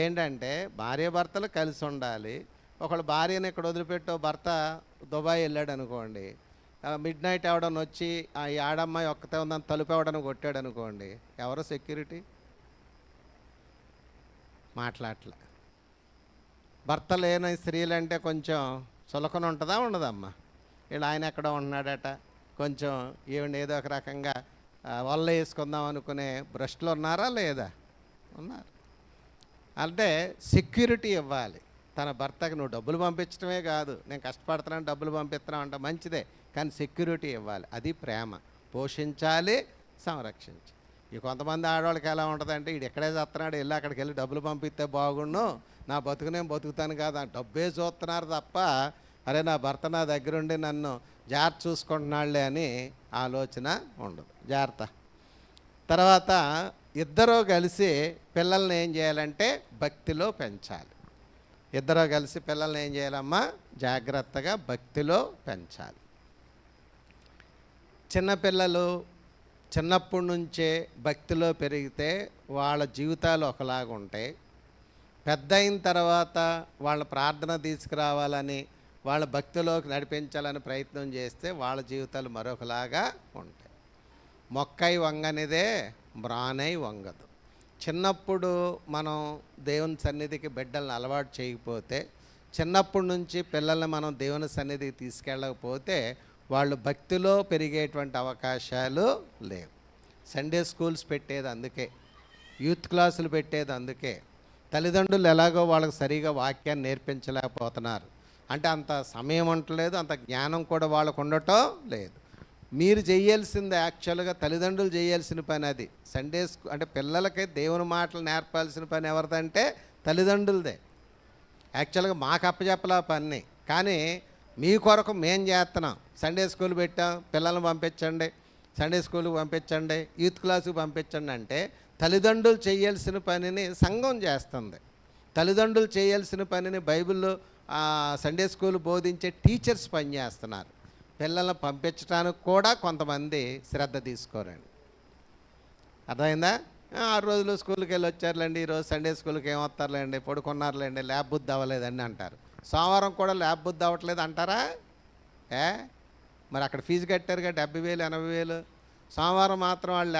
ఏంటంటే భార్య భర్తలు కలిసి ఉండాలి. ఒకళ్ళు భార్యను ఇక్కడ వదిలిపెట్టో భర్త దుబాయ్ వెళ్ళాడు అనుకోండి, మిడ్ నైట్ ఎవడన్నా వచ్చి ఈ ఆడమ్మాయి ఒక్కతే ఉందని తలుపు ఎవడని కొట్టాడు అనుకోండి, ఎవరో సెక్యూరిటీ మాట్లాడలే. భర్త లేని స్త్రీలంటే కొంచెం చులకన ఉంటుందా ఉండదమ్మా? వీళ్ళు ఆయన ఎక్కడ ఉంటున్నాడట, కొంచెం ఈవిడ ఏదో ఒక రకంగా వల్ల వేసుకుందాం అనుకునే భ్రష్టులు ఉన్నారా లేదా? ఉన్నారు. అంటే సెక్యూరిటీ ఇవ్వాలి. తన భర్తకు నువ్వు డబ్బులు పంపించడమే కాదు, నేను కష్టపడుతున్నాను డబ్బులు పంపిస్తున్నావు అంటే మంచిదే, కానీ సెక్యూరిటీ ఇవ్వాలి. అది ప్రేమ. పోషించాలి, సంరక్షించాలి. ఈ కొంతమంది ఆడవాళ్ళకి ఎలా ఉంటుందంటే వీడు ఎక్కడే చేస్తున్నాడు, వెళ్ళి అక్కడికి వెళ్ళి డబ్బులు పంపిస్తే బాగుండు, నా బతుకు నేను బతుకుతాను కాదు, డబ్బే చూస్తున్నారు తప్ప అరే నా భర్త నా దగ్గరుండి నన్ను జాగ్రత్త చూసుకుంటున్నాళ్లే అని ఆలోచన ఉండదు. జాగ్రత్త. తర్వాత ఇద్దరూ కలిసి పిల్లల్ని ఏం చేయాలంటే భక్తిలో పెంచాలి. ఇద్దరూ కలిసి పిల్లల్ని ఏం చేయాలమ్మా? జాగ్రత్తగా భక్తిలో పెంచాలి. చిన్నపిల్లలు చిన్నప్పటి నుంచే భక్తిలో పెరిగితే వాళ్ళ జీవితాలు ఒకలాగా ఉంటాయి. పెద్ద అయిన తర్వాత వాళ్ళ ప్రార్థన తీసుకురావాలని, వాళ్ళ భక్తిలోకి నడిపించాలని ప్రయత్నం చేస్తే వాళ్ళ జీవితాలు మరొకలాగా ఉంటాయి. మొక్కై వంగనిదే బ్రానై వంగదు. చిన్నప్పుడు మనం దేవుని సన్నిధికి బిడ్డలను అలవాటు చేయకపోతే, చిన్నప్పటి నుంచి పిల్లల్ని మనం దేవుని సన్నిధికి తీసుకెళ్ళకపోతే వాళ్ళు భక్తిలో పెరిగేటువంటి అవకాశాలు లేవు. సండే స్కూల్స్ పెట్టేది అందుకే, యూత్ క్లాసులు పెట్టేది అందుకే. తల్లిదండ్రులు ఎలాగో వాళ్ళకి సరిగా వాక్యాన్ని నేర్పించలేకపోతున్నారు. అంటే అంత సమయం ఉండలేదు, అంత జ్ఞానం కూడా వాళ్ళకు ఉండటం లేదు. మీరు చేయాల్సింది యాక్చువల్గా తల్లిదండ్రులు చేయాల్సిన పని అది. సండే స్కూల్ అంటే పిల్లలకి దేవుని మాటలు నేర్పాల్సిన పని ఎవరిదంటే తల్లిదండ్రులదే. యాక్చువల్గా మాకు అప్పచెప్పలా పని, కానీ మీ కొరకు మేము చేస్తున్నాం. సండే స్కూల్ పెట్టాం, పిల్లల్ని పంపించండి, సండే స్కూల్కి పంపించండి, యూత్ క్లాసుకి పంపించండి అంటే తల్లిదండ్రులు చేయాల్సిన పనిని సంఘం చేస్తుంది. తల్లిదండ్రులు చేయాల్సిన పనిని బైబిల్లో సండే స్కూల్ బోధించే టీచర్స్ పనిచేస్తున్నారు. పిల్లల్ని పంపించడానికి కూడా కొంతమంది శ్రద్ధ తీసుకోరండి. అర్థమైందా? 6 రోజులు స్కూల్కి వెళ్ళి వచ్చారులేండి, ఈరోజు సండే స్కూల్కి ఏమొస్తారులేండి, పడుకున్నారులేండి, ల్యాబ్ బుద్ధి అవ్వలేదండి అంటారు. సోమవారం కూడా ల్యాబ్ బుద్ధి అవ్వట్లేదు అంటారా? మరి అక్కడ ఫీజు కట్టారుగా 70,000 80,000. సోమవారం మాత్రం వాళ్ళు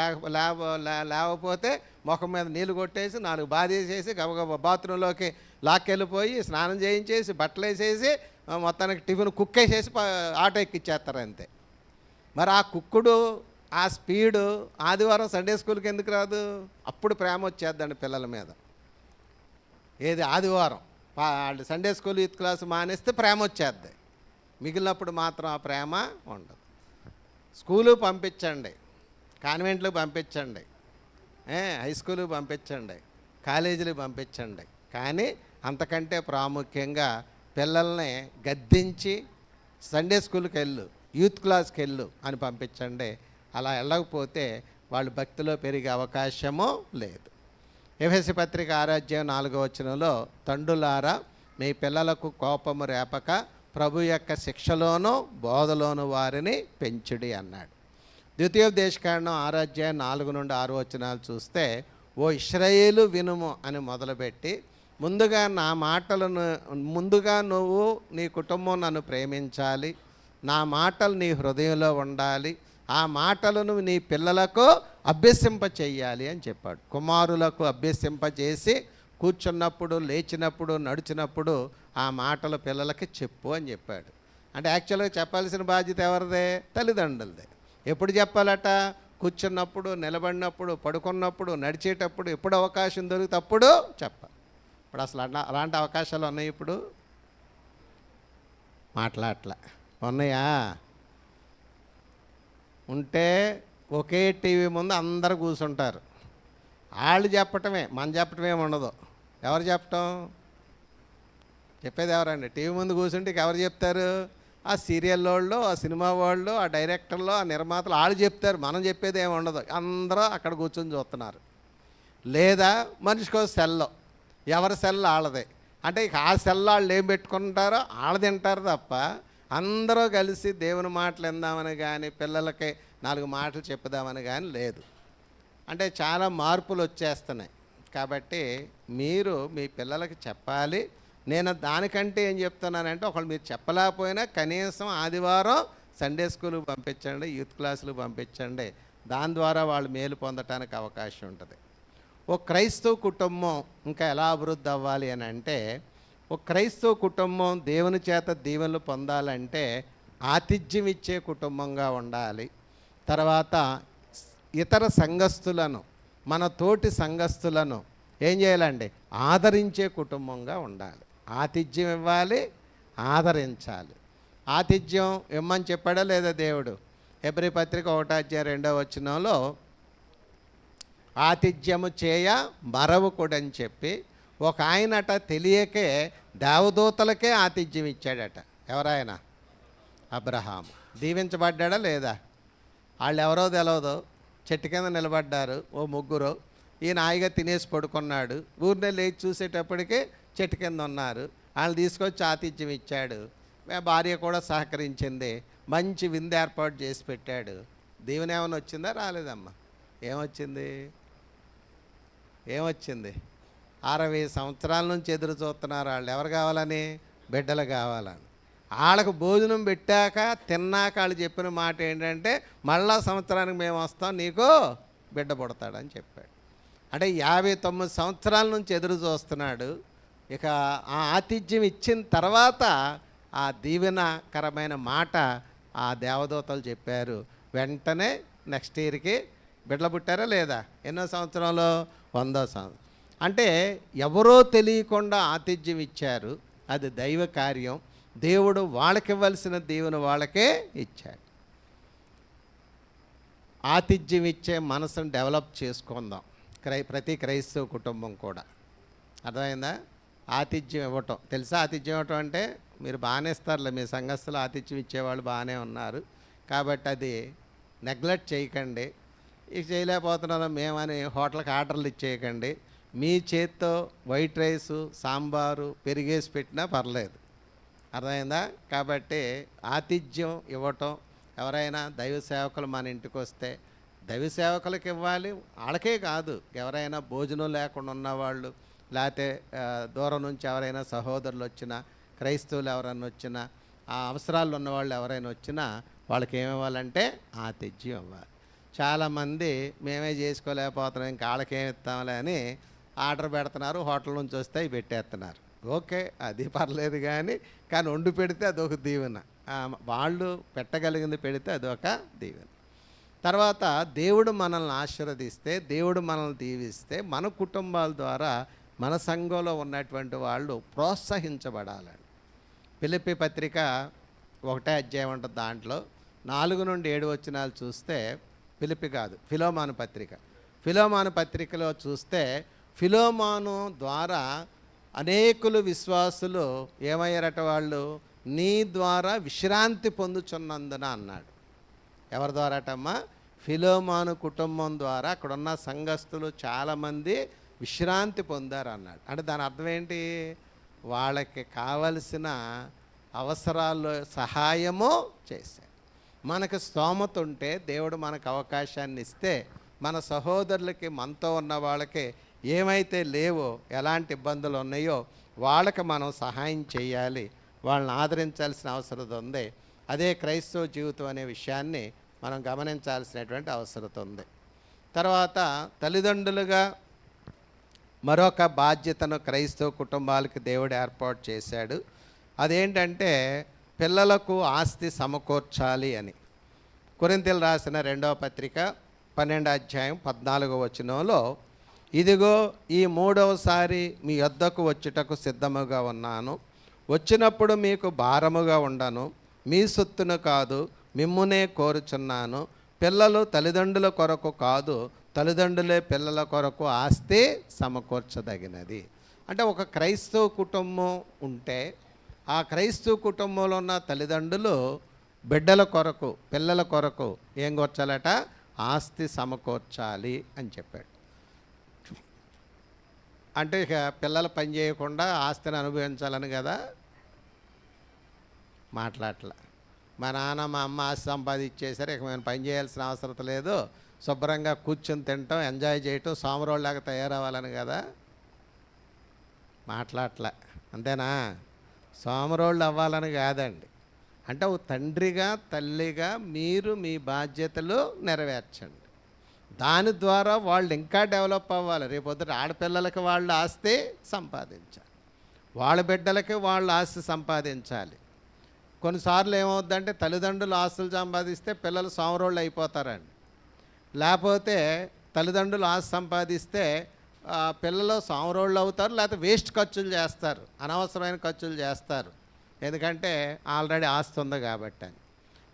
లేకపోతే ముఖం మీద నీళ్ళు కొట్టేసి 4 బాధేసేసి గబగబా బాత్రూంలోకి లాక్కెళ్ళిపోయి స్నానం చేయించేసి బట్టలు వేసేసి మొత్తానికి టిఫిన్ కుక్ వేసేసి ఆటో ఎక్కిచ్చేస్తారు అంతే. మరి ఆ కుక్కుడు ఆ స్పీడు ఆదివారం సండే స్కూల్కి ఎందుకు రాదు? అప్పుడు ప్రేమ వచ్చేద్దండి పిల్లల మీద. ఏది ఆదివారం వాళ్ళు సండే స్కూల్ యూత్ క్లాస్ మానేస్తే ప్రేమ వచ్చేద్ది, మిగిలినప్పుడు మాత్రం ఆ ప్రేమ ఉండదు. స్కూలు పంపించండి, కాన్వెంట్లకు పంపించండి, హై స్కూల్కి పంపించండి, కాలేజీలకు పంపించండి, కానీ అంతకంటే ప్రాముఖ్యంగా పిల్లల్ని గద్దించి సండే స్కూల్కి వెళ్ళు, యూత్ క్లాస్కి వెళ్ళు అని పంపించండి. అలా వెళ్ళకపోతే వాళ్ళు భక్తిలో పెరిగే అవకాశము లేదు. ఎఫెసీ పత్రిక 6:4 తండ్రులారా మీ పిల్లలకు కోపము రేపక ప్రభు యొక్క శిక్షలోనూ బోధలోను వారిని పెంచుడి అన్నాడు. ద్వితీయోపదేశకాండం 6:4-6 చూస్తే ఓ ఇశ్రాయేలు వినుము అని మొదలుపెట్టి ముందుగా నువ్వు నీ కుటుంబం నన్ను ప్రేమించాలి, నా మాటలు నీ హృదయంలో ఉండాలి, ఆ మాటలను నీ పిల్లలకు అభ్యసింప చెయ్యాలి అని చెప్పాడు. కుమారులకు అభ్యసింపజేసి కూర్చున్నప్పుడు, లేచినప్పుడు, నడిచినప్పుడు ఆ మాటలు పిల్లలకి చెప్పు అని చెప్పాడు. అంటే యాక్చువల్గా చెప్పాల్సిన బాధ్యత ఎవరిదే? తల్లిదండ్రులదే. ఎప్పుడు చెప్పాలట? కూర్చున్నప్పుడు, నిలబడినప్పుడు, పడుకున్నప్పుడు, నడిచేటప్పుడు, ఎప్పుడు అవకాశం దొరికితే అప్పుడు చెప్పాలి. ఇప్పుడు అసలు అలాంటి అవకాశాలు ఉన్నాయి? ఇప్పుడు మాట్లాడట్లా ఉన్నాయా? ఉంటే ఒకే టీవీ ముందు అందరు కూర్చుంటారు. వాళ్ళు చెప్పటమే, మనం చెప్పటమే ఉండదు. ఎవరు చెప్పటం? చెప్పేది ఎవరండి? టీవీ ముందు కూర్చుంటే ఎవరు చెప్తారు? ఆ సీరియల్ వాళ్ళు, ఆ సినిమా వాళ్ళు, ఆ డైరెక్టర్లు, ఆ నిర్మాతలు వాళ్ళు చెప్తారు. మనం చెప్పేది ఏమి ఉండదు. అందరూ అక్కడ కూర్చొని చూస్తున్నారు. లేదా మనిషికో సెల్లో, ఎవరి సెల్ వాళ్ళదే. అంటే ఇక ఆ సెల్ వాళ్ళు ఏం పెట్టుకుంటారో వాళ్ళు తింటారు తప్ప అందరూ కలిసి దేవుని మాటలు విందామని కానీ పిల్లలకి 4 మాటలు చెప్పుదామని కానీ లేదు. అంటే చాలా మార్పులు వచ్చేస్తున్నాయి. కాబట్టి మీరు మీ పిల్లలకి చెప్పాలి. నేను దానికంటే ఏం చెప్తున్నానంటే, ఒకళ్ళు మీరు చెప్పలేకపోయినా కనీసం ఆదివారం సండే స్కూల్కి పంపించండి, యూత్ క్లాసులకు పంపించండి. దాని ద్వారా వాళ్ళు మేలు పొందటానికి అవకాశం ఉంటుంది. ఒక క్రైస్తవ కుటుంబం ఇంకా ఎలా అభివృద్ధి అవ్వాలి అని అంటే, ఒక క్రైస్తవ కుటుంబం దేవుని చేత దీవెనలు పొందాలంటే ఆతిథ్యం ఇచ్చే కుటుంబంగా ఉండాలి. తర్వాత ఇతర సంఘస్థులను, మన తోటి సంఘస్థులను ఏం చేయాలండి? ఆదరించే కుటుంబంగా ఉండాలి. ఆతిథ్యం ఇవ్వాలి, ఆదరించాలి. ఆతిథ్యం ఇమ్మని చెప్పాడా లేదా దేవుడు? హెబ్రీ పత్రిక 1:2 ఆతిథ్యము చేయ మరవకుడని చెప్పి ఒక ఆయనట తెలియకే దేవదూతలకే ఆతిథ్యం ఇచ్చాడట. ఎవరాయన? అబ్రహాము. దీవించబడ్డా లేదా? వాళ్ళు ఎవరో తెలియదు, చెట్టు కింద నిలబడ్డారు ఓ ముగ్గురు. ఈయన హాయిగా తినేసి పడుకున్నాడు. ఊరినే లేచి చూసేటప్పటికి చెట్టు కింద ఉన్నారు. వాళ్ళు తీసుకొచ్చి ఆతిథ్యం ఇచ్చాడు. భార్య కూడా సహకరించింది. మంచి విందు ఏర్పాటు చేసి పెట్టాడు. దీవెన ఏమైనా వచ్చిందా? రాలేదమ్మా. ఏమొచ్చింది? 60 సంవత్సరాల నుంచి ఎదురు చూస్తున్నారు వాళ్ళు. ఎవరు కావాలని? బిడ్డలు కావాలని. వాళ్ళకు భోజనం పెట్టాక తిన్నాక వాళ్ళు చెప్పిన మాట ఏంటంటే, మళ్ళా సంవత్సరానికి మేము వస్తాం, నీకు బిడ్డ పుడతాడని చెప్పాడు. అంటే 59 సంవత్సరాల నుంచి ఎదురు చూస్తున్నాడు. ఇక ఆ ఆతిథ్యం ఇచ్చిన తర్వాత ఆ దీవెనకరమైన మాట ఆ దేవదూతలు చెప్పారు. వెంటనే నెక్స్ట్ ఇయర్కి బిడ్డలు పుట్టారా లేదా? ఎన్నో సంవత్సరంలో? 100వ సంవత్సరం. అంటే ఎవరో తెలియకుండా ఆతిథ్యం ఇచ్చారు. అది దైవ కార్యం. దేవుడు వాళ్ళకి ఇవ్వాల్సిన దీవెన వాళ్ళకే ఇచ్చాడు. ఆతిథ్యం ఇచ్చే మనసును డెవలప్ చేసుకుందాం ప్రతి క్రైస్తవ కుటుంబం కూడా. అర్థమైందా? ఆతిథ్యం ఇవ్వటం తెలుసా? ఆతిథ్యం ఇవ్వటం అంటే మీరు బాగానే ఇస్తారులే, మీ సంఘస్థులు ఆతిథ్యం ఇచ్చేవాళ్ళు బాగానే ఉన్నారు. కాబట్టి అది నెగ్లెక్ట్ చేయకండి. ఇక చేయలేకపోతున్నాను మేమని హోటల్కి ఆర్డర్లు ఇచ్చేయకండి. మీ చేత్తో వైట్ రైసు, సాంబారు, పెరిగేసి పెట్టినా పర్లేదు. అర్థమైందా? కాబట్టి ఆతిథ్యం ఇవ్వటం. ఎవరైనా దైవ సేవకులు మన ఇంటికి వస్తే దైవ సేవకులకు ఇవ్వాలి. వాళ్ళకే కాదు, ఎవరైనా భోజనం లేకుండా ఉన్నవాళ్ళు, లేకపోతే దూరం నుంచి ఎవరైనా సహోదరులు వచ్చినా, క్రైస్తవులు ఎవరైనా వచ్చినా, ఆ అవసరాలు ఉన్నవాళ్ళు ఎవరైనా వచ్చినా వాళ్ళకి ఏమి ఇవ్వాలంటే ఆతిథ్యం ఇవ్వాలి. చాలామంది మేమే చేసుకోలేకపోతున్నాం, ఇంకా వాళ్ళకేమి ఇస్తాంలే అని ఆర్డర్ పెడుతున్నారు. హోటల్ నుంచి వస్తే అవి పెట్టేస్తున్నారు. ఓకే, అది పర్లేదు, కానీ వండి పెడితే అదొక దీవెన. వాళ్ళు పెట్టగలిగింది పెడితే అదొక దీవెన. తర్వాత దేవుడు మనల్ని ఆశీర్వదిస్తే, దేవుడు మనల్ని దీవిస్తే మన కుటుంబాల ద్వారా మన సంఘంలో ఉన్నటువంటి వాళ్ళు ప్రోత్సహించబడాలని. ఫిలిప్పీ పత్రిక 1 ఉంటుంది. దాంట్లో 4 నుండి 7 వచనాలు చూస్తే, ఫిలిప్పీ కాదు, ఫిలోమాను పత్రిక. ఫిలోమాను పత్రికలో చూస్తే ఫిలోమాను ద్వారా అనేకులు విశ్వాసులు ఏమయ్యారట? వాళ్ళు నీ ద్వారా విశ్రాంతి పొందుచున్నందున అన్నాడు. ఎవరి ద్వారాటమ్మా? ఫిలోమాను కుటుంబం ద్వారా అక్కడున్న సంఘస్థులు చాలామంది విశ్రాంతి పొందారు అన్నాడు. అంటే దాని అర్థం ఏంటి? వాళ్ళకి కావలసిన అవసరాల్లో సహాయము చేశారు. మనకు స్తోమత ఉంటే దేవుడు మనకు అవకాశాన్ని ఇస్తే మన సహోదరులకి, మనతో ఉన్న వాళ్ళకి ఏమైతే లేవో, ఎలాంటి ఇబ్బందులు ఉన్నాయో వాళ్ళకి మనం సహాయం చేయాలి, వాళ్ళని ఆదరించాల్సిన అవసరం ఉంది. అదే క్రైస్తవ జీవితం అనే విషయాన్ని మనం గమనించాల్సినటువంటి అవసరం ఉంది. తర్వాత తల్లిదండ్రులుగా మరొక బాధ్యతను క్రైస్తవ కుటుంబాలకి దేవుడు ఏర్పాటు చేశాడు. అదేంటంటే పిల్లలకు ఆస్తి సమకూర్చాలి అని. కొరింథీయులకు రాసిన 2వ పత్రిక 12:14 వచనంలో, ఇదిగో ఈ 3వసారి మీ యొద్దకు వచ్చుటకు సిద్ధముగా ఉన్నాను, వచ్చినప్పుడు మీకు భారముగా ఉండను, మీ సొత్తును కాదు మిమ్మునే కోరుచున్నాను. పిల్లలు తల్లిదండ్రుల కొరకు కాదు, తల్లిదండ్రులే పిల్లల కొరకు ఆస్తి సమకూర్చదగినది. అంటే ఒక క్రైస్తవ కుటుంబం ఉంటే ఆ క్రైస్తవ కుటుంబంలో ఉన్న తల్లిదండ్రులు బిడ్డల కొరకు, పిల్లల కొరకు ఏం కూర్చాలట? ఆస్తి సమకూర్చాలి అని చెప్పాడు. అంటే ఇక పిల్లలు పని చేయకుండా ఆస్తిని అనుభవించాలని కదా మాట్లాడలే. మా నాన్న మా అమ్మ ఆస్తి సంపాదించేసరి ఇక మేము పని చేయాల్సిన అవసరం లేదు, శుభ్రంగా కూర్చొని తినటం, ఎంజాయ్ చేయటం, సోమరోళ్ళలాగా తయారవ్వాలని కదా మాట్లాడలే. అంతేనా? సోమరోళ్ళు అవ్వాలని కాదండి. అంటే ఓ తండ్రిగా తల్లిగా మీరు మీ బాధ్యతలు నెరవేర్చండి. దాని ద్వారా వాళ్ళు ఇంకా డెవలప్ అవ్వాలి. రేపొద్దుట ఆడపిల్లలకి వాళ్ళు ఆస్తి సంపాదించాలి, వాళ్ళ బిడ్డలకి వాళ్ళు ఆస్తి సంపాదించాలి. కొన్నిసార్లు ఏమవుద్దంటే తల్లిదండ్రులు ఆస్తులు సంపాదిస్తే పిల్లలు సోమరోళ్ళు అయిపోతారండి. లేకపోతే తల్లిదండ్రులు ఆస్తి సంపాదిస్తే పిల్లలు సోమరోళ్ళు అవుతారు, లేకపోతే వేస్ట్ ఖర్చులు చేస్తారు, అనవసరమైన ఖర్చులు చేస్తారు. ఎందుకంటే ఆల్రెడీ ఆస్తి ఉంది కాబట్టి అని.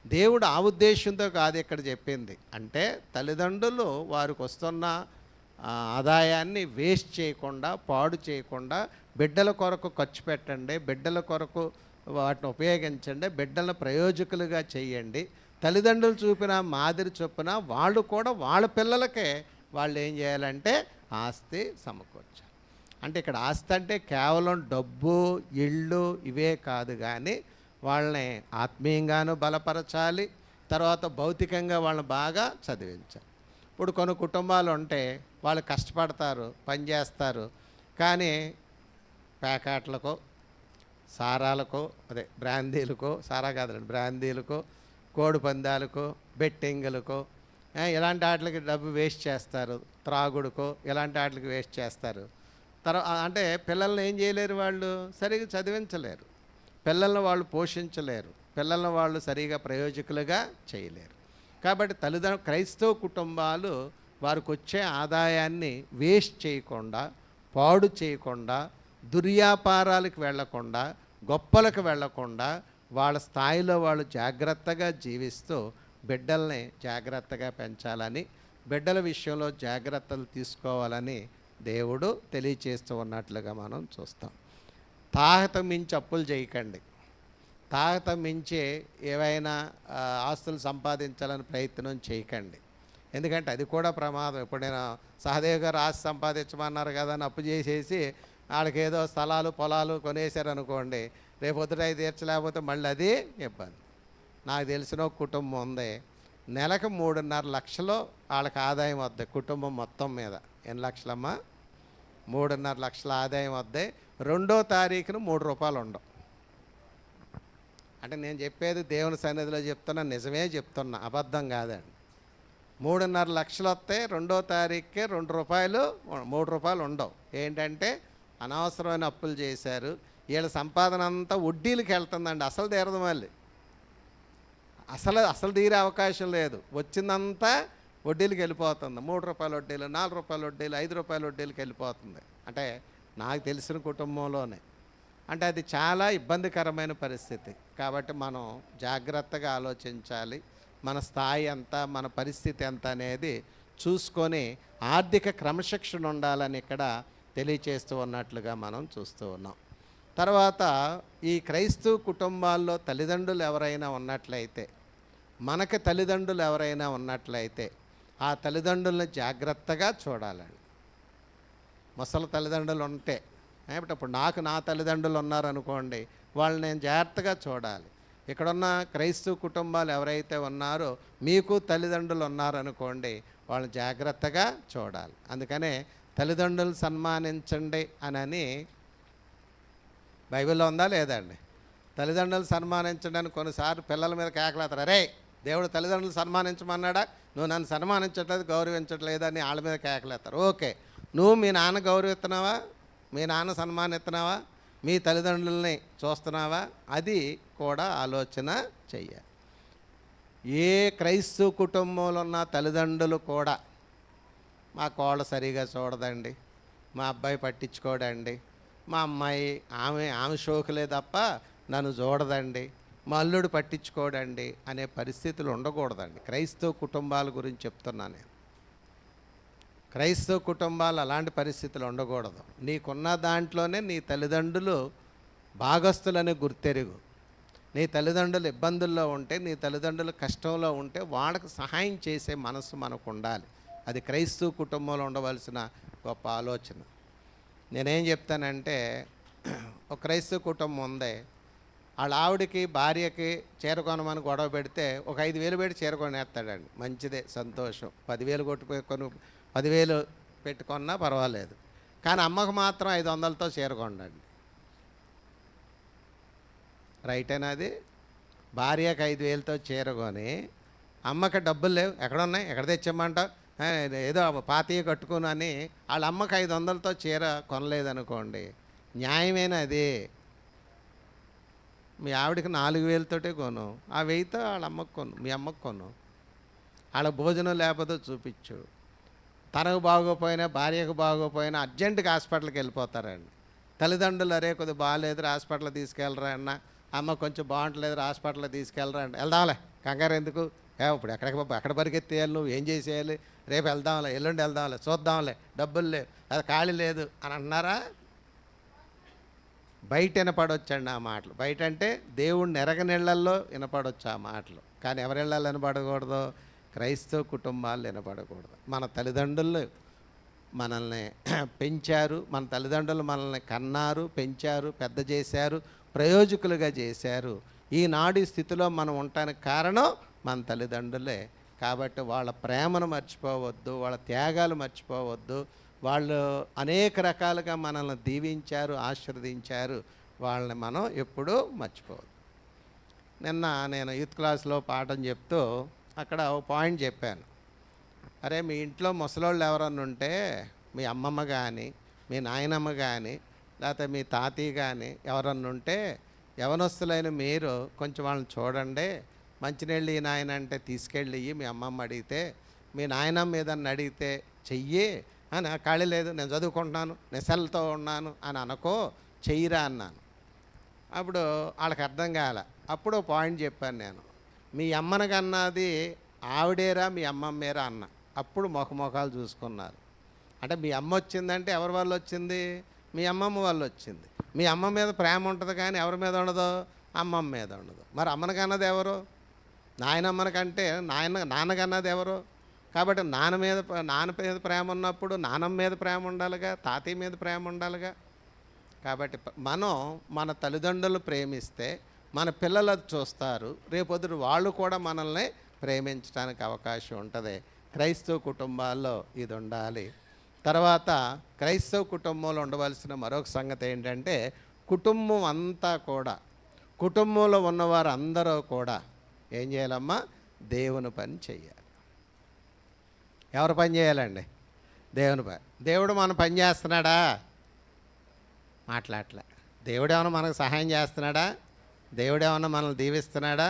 దేవుడు ఆ ఉద్దేశంతో కాదు ఇక్కడ చెప్పింది. అంటే తల్లిదండ్రులు వారికి వస్తున్న ఆదాయాన్ని వేస్ట్ చేయకుండా, పాడు చేయకుండా బిడ్డల కొరకు ఖర్చు పెట్టండి, బిడ్డల కొరకు వాటిని ఉపయోగించండి, బిడ్డలను ప్రయోజకులుగా చేయండి. తల్లిదండ్రులు చూపిన మాదిరి చొప్పున వాళ్ళు కూడా వాళ్ళ పిల్లలకే వాళ్ళు ఏం చేయాలంటే ఆస్తి సమకూర్చాలి. అంటే ఇక్కడ ఆస్తి అంటే కేవలం డబ్బు, ఇళ్ళు ఇవే కాదు, కానీ వాళ్ళని ఆత్మీయంగానూ బలపరచాలి, తర్వాత భౌతికంగా వాళ్ళని బాగా చదివించాలి. ఇప్పుడు కొన్ని కుటుంబాలు ఉంటే వాళ్ళు కష్టపడతారు, పనిచేస్తారు, కానీ ప్యాకెట్లకో, సారాలకో, అదే బ్రాందీలకో, సారా కాదండి బ్రాందీలకో, కోడి పందాలకో, బెట్టింగులకో, ఇలాంటి వాటికి డబ్బు వేస్ట్ చేస్తారు, త్రాగుడుకో ఇలాంటి వాటికి వేస్ట్ చేస్తారు. అంటే పిల్లల్ని ఏం చేయలేరు, వాళ్ళు సరిగా చదివించలేరు, పిల్లల్ని వాళ్ళు పోషించలేరు, పిల్లల్ని వాళ్ళు సరిగా ప్రయోజకులుగా చేయలేరు. కాబట్టి క్రైస్తవ కుటుంబాలు వారికి వచ్చే ఆదాయాన్ని వేస్ట్ చేయకుండా, పాడు చేయకుండా, దుర్వ్యాపారాలకు వెళ్లకుండా, గొప్పలకు వెళ్లకుండా వాళ్ళ స్థాయిలో వాళ్ళు జాగ్రత్తగా జీవిస్తూ బిడ్డల్ని జాగ్రత్తగా పెంచాలని, బిడ్డల విషయంలో జాగ్రత్తలు తీసుకోవాలని దేవుడు తెలియచేస్తూ ఉన్నట్లుగా మనం చూస్తాం. తాహత మించి అప్పులు చేయకండి, తాహత మించి ఏవైనా ఆస్తులు సంపాదించాలని ప్రయత్నం చేయకండి. ఎందుకంటే అది కూడా ప్రమాదం. ఇప్పుడు నేను సహదేవ్ గారు ఆస్తి సంపాదించమన్నారు కదా అని అప్పు చేసేసి వాళ్ళకి ఏదో స్థలాలు పొలాలు కొనేశారనుకోండి, రేపొద్దుట అది తీర్చలేకపోతే మళ్ళీ అది ఇబ్బంది. నాకు తెలిసిన ఒక కుటుంబం ఉంది, నెలకు 3.5 లక్షలు వాళ్ళకి ఆదాయం వద్దాయి కుటుంబం మొత్తం మీద. ఎన్ని లక్షలమ్మా? 3.5 లక్షల ఆదాయం వద్దాయి. 2వ తారీఖున 3 రూపాయలు ఉండవు. అంటే నేను చెప్పేది దేవుని సన్నిధిలో చెప్తున్నా, నిజమే చెప్తున్నా, అబద్ధం కాదండి. 3.5 లక్షలు వస్తే 2వ తారీఖుకే 2 రూపాయలు 3 రూపాయలు ఉండవు. ఏంటంటే అనవసరమైన అప్పులు చేశారు. వీళ్ళ సంపాదన అంతా వడ్డీలకి వెళ్తుందండి, అసలు తీరదు. మళ్ళీ అసలు తీరే అవకాశం లేదు, వచ్చిందంతా వడ్డీలకి వెళ్ళిపోతుంది. 3 రూపాయల వడ్డీలు, 4 రూపాయల వడ్డీలు, 5 రూపాయల వడ్డీలకి వెళ్ళిపోతుంది. అంటే నాకు తెలిసిన కుటుంబంలోనే. అంటే అది చాలా ఇబ్బందికరమైన పరిస్థితి. కాబట్టి మనం జాగ్రత్తగా ఆలోచించాలి, మన స్థాయి ఎంత, మన పరిస్థితి ఎంత అనేది చూసుకొని ఆర్థిక క్రమశిక్షణ ఉండాలని ఇక్కడ తెలియచేస్తూ ఉన్నట్లుగా మనం చూస్తూ ఉన్నాం. తర్వాత ఈ క్రైస్తవ కుటుంబాల్లో తల్లిదండ్రులు ఎవరైనా ఉన్నట్లయితే, మనకి తల్లిదండ్రులు ఎవరైనా ఉన్నట్లయితే ఆ తల్లిదండ్రులను జాగ్రత్తగా చూడాలండి. ముసలి తల్లిదండ్రులు ఉంటే, ఇప్పుడు నాకు నా తల్లిదండ్రులు ఉన్నారనుకోండి, వాళ్ళని నేను జాగ్రత్తగా చూడాలి. ఇక్కడున్న క్రైస్తవ కుటుంబాలు ఎవరైతే ఉన్నారో మీకు తల్లిదండ్రులు ఉన్నారనుకోండి, వాళ్ళని జాగ్రత్తగా చూడాలి. అందుకనే తల్లిదండ్రులు సన్మానించండి అని బైబిల్లో ఉందా లేదండి? తల్లిదండ్రులు సన్మానించడానికి కొన్నిసార్లు పిల్లల మీద కేకలేస్తారు, అరే దేవుడు తల్లిదండ్రులు సన్మానించమన్నాడా, నువ్వు నన్ను సన్మానించట్లేదు, గౌరవించట్లేదు అని వాళ్ళ మీద కేకలేస్తారు. ఓకే, నువ్వు మీ నాన్న గౌరవిస్తున్నావా, మీ నాన్న సన్మానిస్తున్నావా, మీ తల్లిదండ్రులని చూస్తున్నావా? అది కూడా ఆలోచన చెయ్యాలి. ఏ క్రైస్తవ కుటుంబంలో ఉన్న తల్లిదండ్రులు కూడా మా కోళ్ళ సరిగా చూడదండి, మా అబ్బాయి పట్టించుకోడండి, మా అమ్మాయి ఆమె షోకులే తప్ప నన్ను చూడదండి, మా అల్లుడు పట్టించుకోడండి అనే పరిస్థితులు ఉండకూడదండి. క్రైస్తవ కుటుంబాల గురించి చెప్తున్నాను నేను. క్రైస్తవ కుటుంబాలు అలాంటి పరిస్థితులు ఉండకూడదు. నీకున్న దాంట్లోనే నీ తల్లిదండ్రులు భాగస్థులని గుర్తెరుగు. నీ తల్లిదండ్రులు ఇబ్బందుల్లో ఉంటే, నీ తల్లిదండ్రులు కష్టంలో ఉంటే వాళ్ళకు సహాయం చేసే మనసు మనకు ఉండాలి. అది క్రైస్తవ కుటుంబంలో ఉండవలసిన గొప్ప ఆలోచన. నేనేం చెప్తానంటే ఒక క్రైస్తవ కుటుంబం ఉంది. వాళ్ళ ఆవిడకి భార్యకి చీర కొనమని గొడవ పెడితే ఒక 5,000 పెట్టి చీర కొనేస్తాడండి. మంచిదే, సంతోషం. 10,000 కొను 10,000 పెట్టుకున్నా పర్వాలేదు. కానీ అమ్మకు మాత్రం 500తో చీర కొనండి. రైటేనా అది? భార్యకి 5,000తో చీర కొని అమ్మకి డబ్బులు లేవు, ఎక్కడున్నాయి, ఎక్కడ తెచ్చామంటావు, ఏదో పాతయ్య కట్టుకుని అని వాళ్ళ అమ్మకి 500తో చీర కొనలేదనుకోండి, న్యాయమేనా అది? మీ ఆవిడకి 4,000తోటే కొను, ఆ 1,000తో వాళ్ళ అమ్మకు కొను, మీ అమ్మకు కొను. వాళ్ళ భోజనం లేకపోతే చూపించు. తనకు బాగోపోయినా భార్యకు బాగోపోయినా అర్జెంటుగా హాస్పిటల్కి వెళ్ళిపోతారండి. తల్లిదండ్రులు అరే కొద్దిగా బాగాలేదు హాస్పిటల్ తీసుకెళ్ళరా అన్న, అమ్మ కొంచెం బాగుంటలేదు హాస్పిటల్కి తీసుకెళ్ళరా అంటే వెళ్దాంలే, కంగారు ఎందుకు, ఇప్పుడు ఎక్కడ పరిగెత్తేయాలి, నువ్వు ఏం చేసేయాలి, రేపు వెళ్దాంలే, ఎల్లుండి వెళ్దాంలే, చూద్దాంలే, డబ్బులు లేవు, అది ఖాళీ లేదు అని అంటున్నారా? బయట వినపడొచ్చండి ఆ మాటలు. బయట అంటే దేవుడిని ఎరగనిళ్ళల్లో వినపడవచ్చు ఆ మాటలు. కానీ ఎవరిళ్ళల్లో వినపడకూడదు? క్రైస్తవ కుటుంబాలు వినపడకూడదు. మన తల్లిదండ్రులు మనల్ని పెంచారు, మన తల్లిదండ్రులు మనల్ని కన్నారు, పెంచారు, పెద్ద చేశారు, ప్రయోజకులుగా చేశారు. ఈనాడు స్థితిలో మనం ఉండటానికి కారణం మన తల్లిదండ్రులే. కాబట్టి వాళ్ళ ప్రేమను మర్చిపోవద్దు, వాళ్ళ త్యాగాలు మర్చిపోవద్దు. వాళ్ళు అనేక రకాలుగా మనల్ని దీవించారు, ఆశీర్వదించారు. వాళ్ళని మనం ఎప్పుడూ మర్చిపోవద్దు. నిన్న నేను యూత్ క్లాస్లో పాఠం చెప్తూ అక్కడ ఒక పాయింట్ చెప్పాను. అరే మీ ఇంట్లో ముసలోళ్ళు ఎవరన్నా ఉంటే మీ అమ్మమ్మ కానీ మీ నాయనమ్మ కానీ లేకపోతే మీ తాతయ్య కానీ ఎవరన్నా ఉంటే యవనస్తులైన మీరు కొంచెం వాళ్ళని చూడండి. మంచినీళ్ళు ఈ నాయన అంటే తీసుకెళ్ళి మీ అమ్మమ్మ అడిగితే, మీ నాయనమ్మ ఏదన్నా అడిగితే చెయ్యి అని, ఖాళీ లేదు నేను చదువుకుంటున్నాను నేను సెల్తో ఉన్నాను అని అనుకో, చెయ్యిరా అన్నాను. అప్పుడు వాళ్ళకి అర్థం కాలే. అప్పుడు పాయింట్ చెప్పాను నేను, మీ అమ్మని కన్నది ఆవిడేరా మీ అమ్మమ్మేరా అన్న. అప్పుడు మొఖాలు చూసుకున్నారు. అంటే మీ అమ్మ వచ్చిందంటే ఎవరి వల్ల వచ్చింది? మీ అమ్మమ్మ వల్ల వచ్చింది. మీ అమ్మ మీద ప్రేమ ఉంటుంది కానీ ఎవరి మీద ఉండదు? అమ్మమ్మ మీద ఉండదు. మరి అమ్మని కన్నది ఎవరు? నాయనమ్మని కంటే నాన్న కన్నది ఎవరు? కాబట్టి నాన్న మీద ప్రేమ ఉన్నప్పుడు నాన్నమ్మ మీద ప్రేమ ఉండాలిగా, తాతయ్య మీద ప్రేమ ఉండాలిగా. కాబట్టి మనం మన తల్లిదండ్రులు ప్రేమిస్తే మన పిల్లలు అది చూస్తారు. రేపొద్దున వాళ్ళు కూడా మనల్ని ప్రేమించడానికి అవకాశం ఉంటుంది. క్రైస్తవ కుటుంబాల్లో ఇది ఉండాలి. తర్వాత క్రైస్తవ కుటుంబంలో ఉండవలసిన మరొక సంగతి ఏంటంటే, కుటుంబం అంతా కూడా, కుటుంబంలో ఉన్నవారు అందరూ కూడా ఏం చేయాలమ్మా? దేవుని పని చేయాలి. ఎవరు పని చేయాలండి? దేవుని పని. దేవుడు మన పని చేస్తున్నాడా? మాట్లాడలే. దేవుడు ఏమైనా మనకు సహాయం చేస్తున్నాడా? దేవుడు ఏమన్నా మనల్ని దీవిస్తున్నాడా?